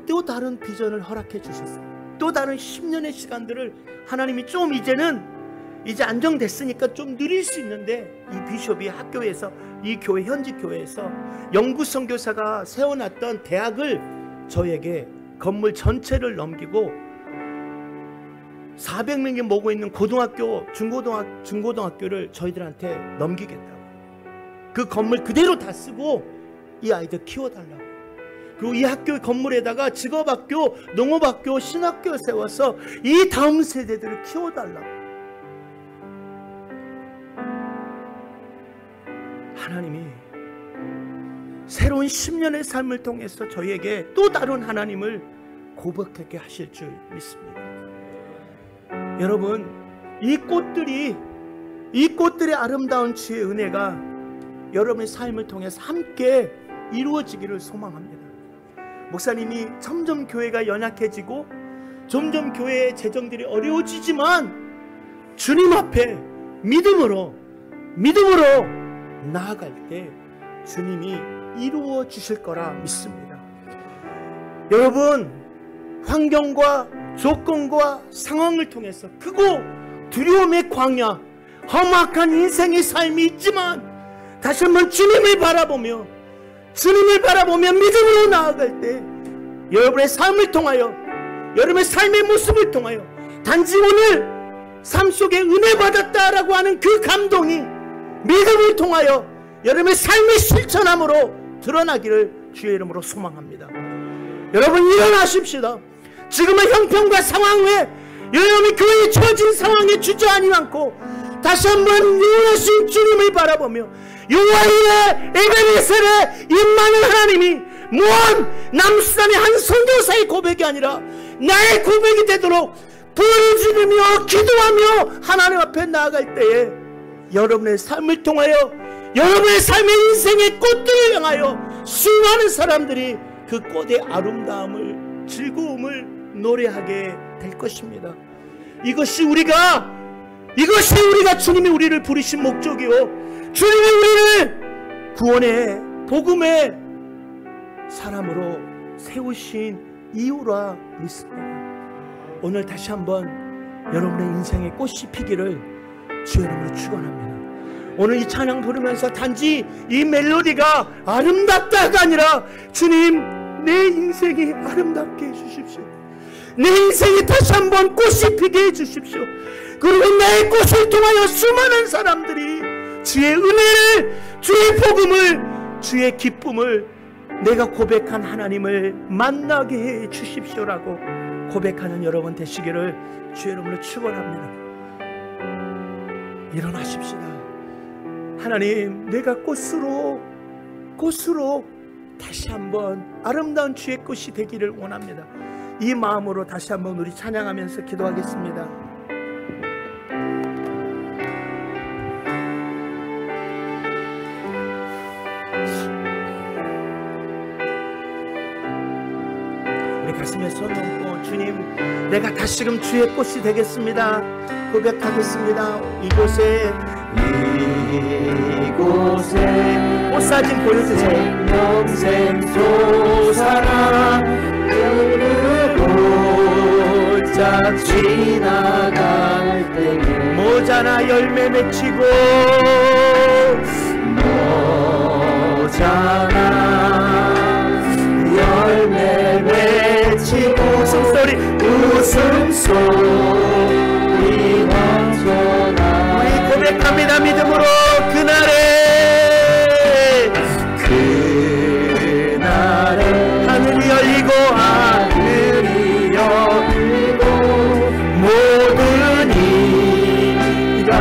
또 다른 비전을 허락해 주셨어요. 또 다른 10년의 시간들을 하나님이 좀 이제 안정됐으니까 좀 누릴 수 있는데, 이 비숍이 학교에서, 이 교회, 현지 교회에서 영구 선교사가 세워놨던 대학을 저에게 건물 전체를 넘기고 400명이 모고 있는 고등학교, 중고등학교를 저희들한테 넘기겠다고. 그 건물 그대로 다 쓰고 이 아이들 키워달라고. 그리고 이 학교 건물에다가 직업학교, 농업학교, 신학교 세워서 이 다음 세대들을 키워달라고. 하나님이 새로운 10년의 삶을 통해서 저희에게 또 다른 하나님을 고백하게 하실 줄 믿습니다. 여러분, 이 꽃들의 아름다운 주의 은혜가 여러분의 삶을 통해서 함께 이루어지기를 소망합니다. 목사님이 점점 교회가 연약해지고 점점 교회의 재정들이 어려워지지만 주님 앞에 믿음으로 나아갈 때 주님이 이루어 주실 거라 믿습니다. 여러분, 환경과 조건과 상황을 통해서 크고 두려움의 광야, 험악한 인생의 삶이 있지만 다시 한번 주님을 바라보며 믿음으로 나아갈 때 여러분의 삶을 통하여, 여러분의 삶의 모습을 통하여 단지 오늘 삶 속에 은혜 받았다라고 하는 그 감동이 믿음을 통하여 여러분의 삶의 실천함으로 드러나기를 주의 이름으로 소망합니다. 여러분, 일어나십시다. 지금의 형편과 상황에, 여러분이 교회에 처진 상황에 주저하지 않고 다시 한번 영원하신 주님을 바라보며 여호와의 에베네셀의 임마누엘 하나님이 무한 남수단의 한 선교사의 고백이 아니라 나의 고백이 되도록 부르짖으며 기도하며 하나님 앞에 나아갈 때에 여러분의 삶을 통하여, 여러분의 삶의 인생의 꽃들을 향하여 수많은 사람들이 그 꽃의 아름다움을, 즐거움을 노래하게 될 것입니다. 이것이 우리가 주님이 우리를 부르신 목적이요, 주님이 우리를 구원의 복음의 사람으로 세우신 이유라 믿습니다. 오늘 다시 한번 여러분의 인생의 꽃이 피기를 주의 이름으로 축원합니다. 오늘 이 찬양 부르면서 단지 이 멜로디가 아름답다가 아니라, 주님, 내 인생이 아름답게 해주십시오. 내 인생이 다시 한번 꽃이 피게 해주십시오. 그리고 내 꽃을 통하여 수많은 사람들이 주의 은혜를, 주의 복음을, 주의 기쁨을, 내가 고백한 하나님을 만나게 해 주십시오라고 고백하는 여러분 되시기를 주의 이름으로 축원합니다. 일어나십시다. 하나님, 내가 꽃으로 다시 한번 아름다운 주의 꽃이 되기를 원합니다. 이 마음으로 다시 한번 우리 찬양하면서 기도하겠습니다. 우리 가슴에 손 얹고, 주님, 내가 다시금 주의 꽃이 되겠습니다. 고백하겠습니다. 이곳에 꽃 사진 보여주세요. 영생 솟아나 골짝 지나갈 때 모자나 열매 맺히고, 모자나 열매 맺히고, 웃음소리 넘쳐나. 우리 고백합니다. 믿음으로 그날에 하늘이 열리고 모든 이가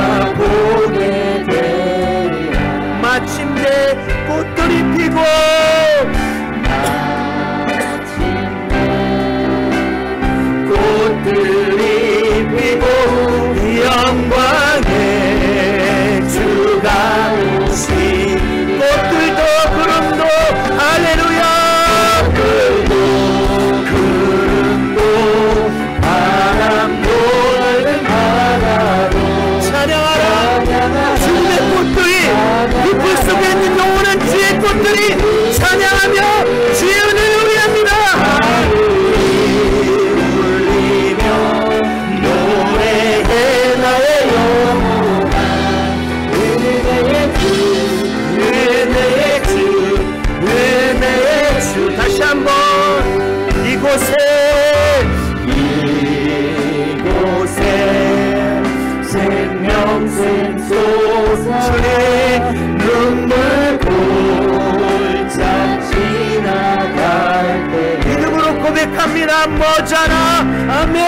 모자라 모자라. 아멘.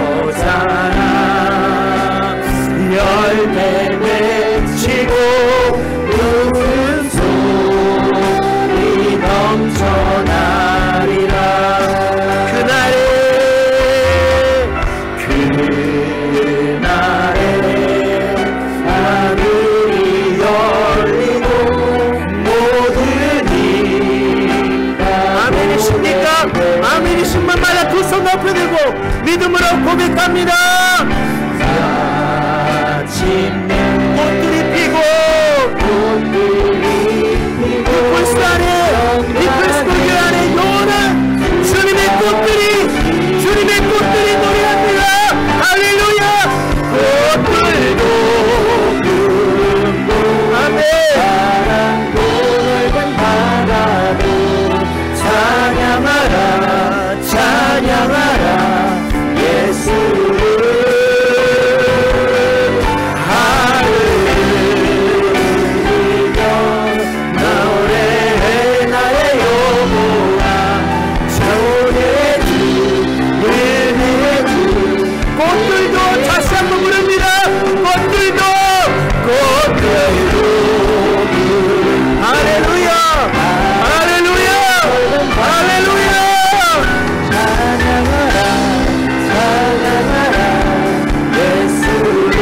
모자라 열매 맺히고 큰 소리 넘쳐나리라. 그날에 하늘이 열리고 모든 이가 아멘이십니까? 아멘이신 분마다 두 손 높여들고 믿음으로 고백합니다. 마침내 꽃들이 피고 피플스 안에 피플스 교회 안에 영원한 주님의 꽃들이 노래합니다. 할렐루야. 꽃들도 아멘. 사랑도 넓은 바다도 찬양하라 찬양하라 예수를. 할렐루야 노래해 나의 영혼아 전의 주 은혜의 주. 꽃들도 다시 한번 부릅니다. 꽃들도 할렐루야. 할렐루야. 할렐루야. 찬양하라 찬양하라 예수를.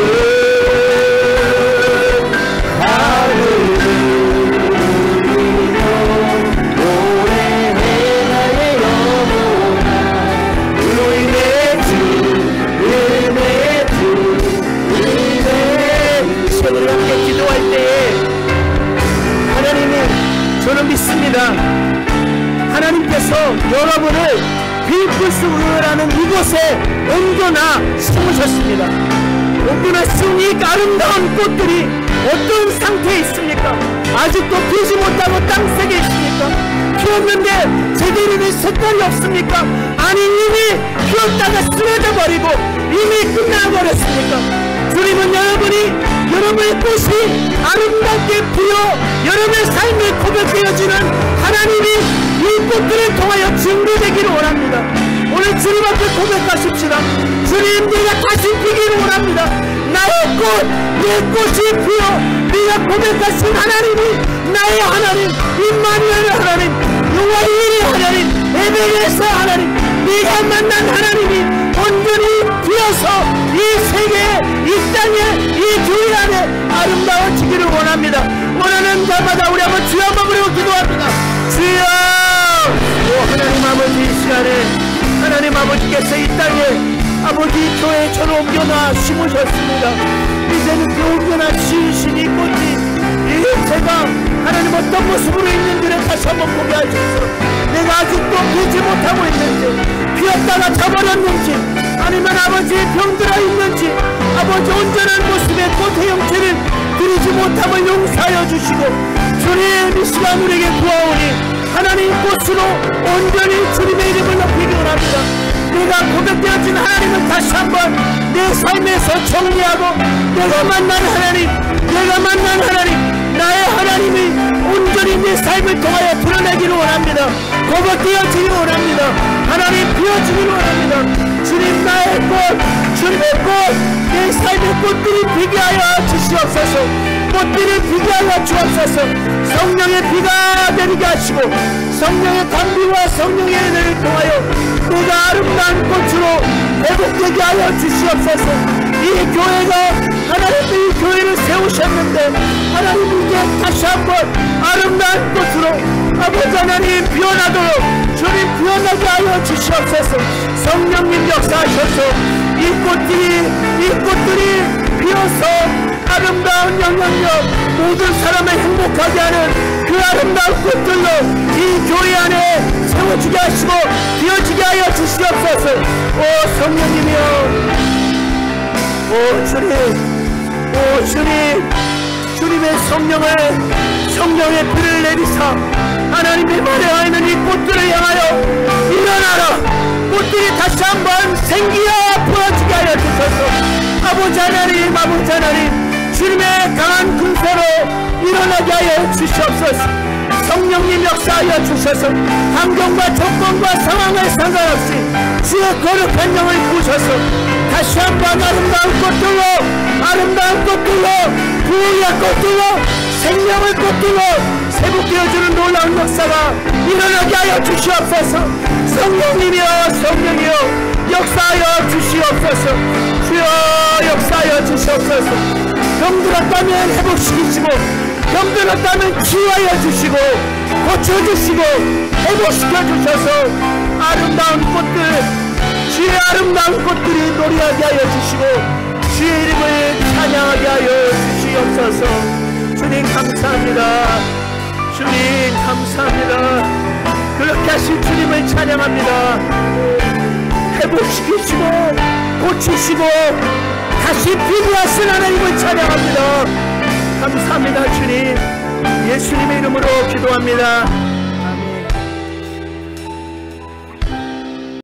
할렐루야 노래해 나의 영혼아 은혜의 주 은혜의 주 은혜의 주. 시간을 함께 기도할 때에 하나님이 저는 믿습니다. 하나님께서 여러분을 빌프스 우유라는 이곳에 옮겨놔 심으셨습니다. 옮겨놔 심은 이 아름다운 꽃들이 어떤 상태에 있습니까? 아직도 피지 못하고 땅속에 있습니까? 피었는데 제대로 된 색깔이 없습니까? 아니 이미 피었다가 쓰러져 버리고 이미 끝나버렸습니까? 주님은 여러분의 꽃이 아름답게 피어 여러분의 삶에 고백되어지는 하나님이 이 꽃들을 통하여 증거되기를 원합니다. 오늘 주님 앞에 고백하십시다. 주님, 내가 다시 피기를 원합니다. 나의 꽃, 내 꽃이 피어 네가 고백하신 하나님이 나의 하나님, 임마누엘 하나님, 용화의 하나님, 에베네zer 하나님, 네가 만난 하나님이 온전히 피어서 이 세계에, 이 땅에, 이 교회 안에 아름다워지기를 원합니다. 원하는 자마다 우리 한번 주여 한번 부르고 기도합니다. 주여! 오 하나님 아버지, 이 시간에 하나님 아버지께서 이 땅에 아버지 교회에 저를 옮겨놔 심으셨습니다. 이제는 그 옮겨놔 심으신 이 꽃이 이 제가 하나님 어떤 모습으로 있는지를 다시 한번 보게 하셔서 내가 아직도 피지 못하고 있는지, 피었다가 저버렸는지, 아니면 아버지 병들어 있는지, 아버지 온전한 모습의 꽃의 형체를 드리지 못함을 용서하여 주시고 주님 이 시간 우리에게 구하오니 하나님 꽃으로 온전히 주님의 이름을 높이기 원합니다. 내가 고백되어진 하나님을 다시 한번 내 삶에서 정리하고 내가 만난 하나님, 나의 하나님이 온전히 내 삶을 통하여 드러내기를 원합니다. 고백되어지기를 원합니다. 하나님 피어주기를 원합니다. 주님 나의 꽃, 주님의 꽃, 내 삶의 꽃들이 피게 하여 주시옵소서. 꽃들이 피게 하여 주옵소서. 성령의 비가 내리게 하시고 성령의 담비와 성령의 은혜를 통하여 내가 아름다운 꽃으로 회복되게 하여 주시옵소서. 이 교회가 하나님이 이 교회를 세우셨는데 하나님 이제 다시 한번 아름다운 꽃으로 아버지 하나님 피어나도록 주님 피어나게 하여 주시옵소서. 성령님 역사하셔서 이 꽃들이 피어서 아름다운 영향력, 모든 사람을 행복하게 하는 그 아름다운 꽃들로 이 교회 안에 세워지게 하시고 피어지게 하여 주시옵소서. 오 성령님이여, 오 주님, 주님의 성령의 불을 내리사 하나님의 말에 하는 이 꽃들을 향하여 일어나라. 꽃들이 다시 한번 생기어 부어지게 하여 주소서. 아버지 하나님, 주님의 강한 군사로 일어나게 하여 주시옵소서. 성령님 역사하여 주셔서 환경과 조건과 상황에 상관없이 주의 거룩한 영을 부으셔서 다시 한번 아름다운 꽃들로 부의 꽃들로 생명을 꽃들로 회복되어주는 놀라운 역사가 일어나게 하여 주시옵소서. 성령님이여 성령이여 역사하여 주시옵소서. 주여 역사하여 주시옵소서. 병들었다면 회복시키시고 병들었다면 치유하여 주시고 고쳐주시고 회복시켜 주셔서 아름다운 꽃들 주의 아름다운 꽃들이 노래하게 하여 주시고 주의 이름을 찬양하게 하여 주시옵소서. 주님 감사합니다. 주님 감사합니다. 그렇게 하신 주님을 찬양합니다. 회복시키시고 고치시고 다시 피부하신 하나님을 찬양합니다. 감사합니다. 주님 예수님의 이름으로 기도합니다.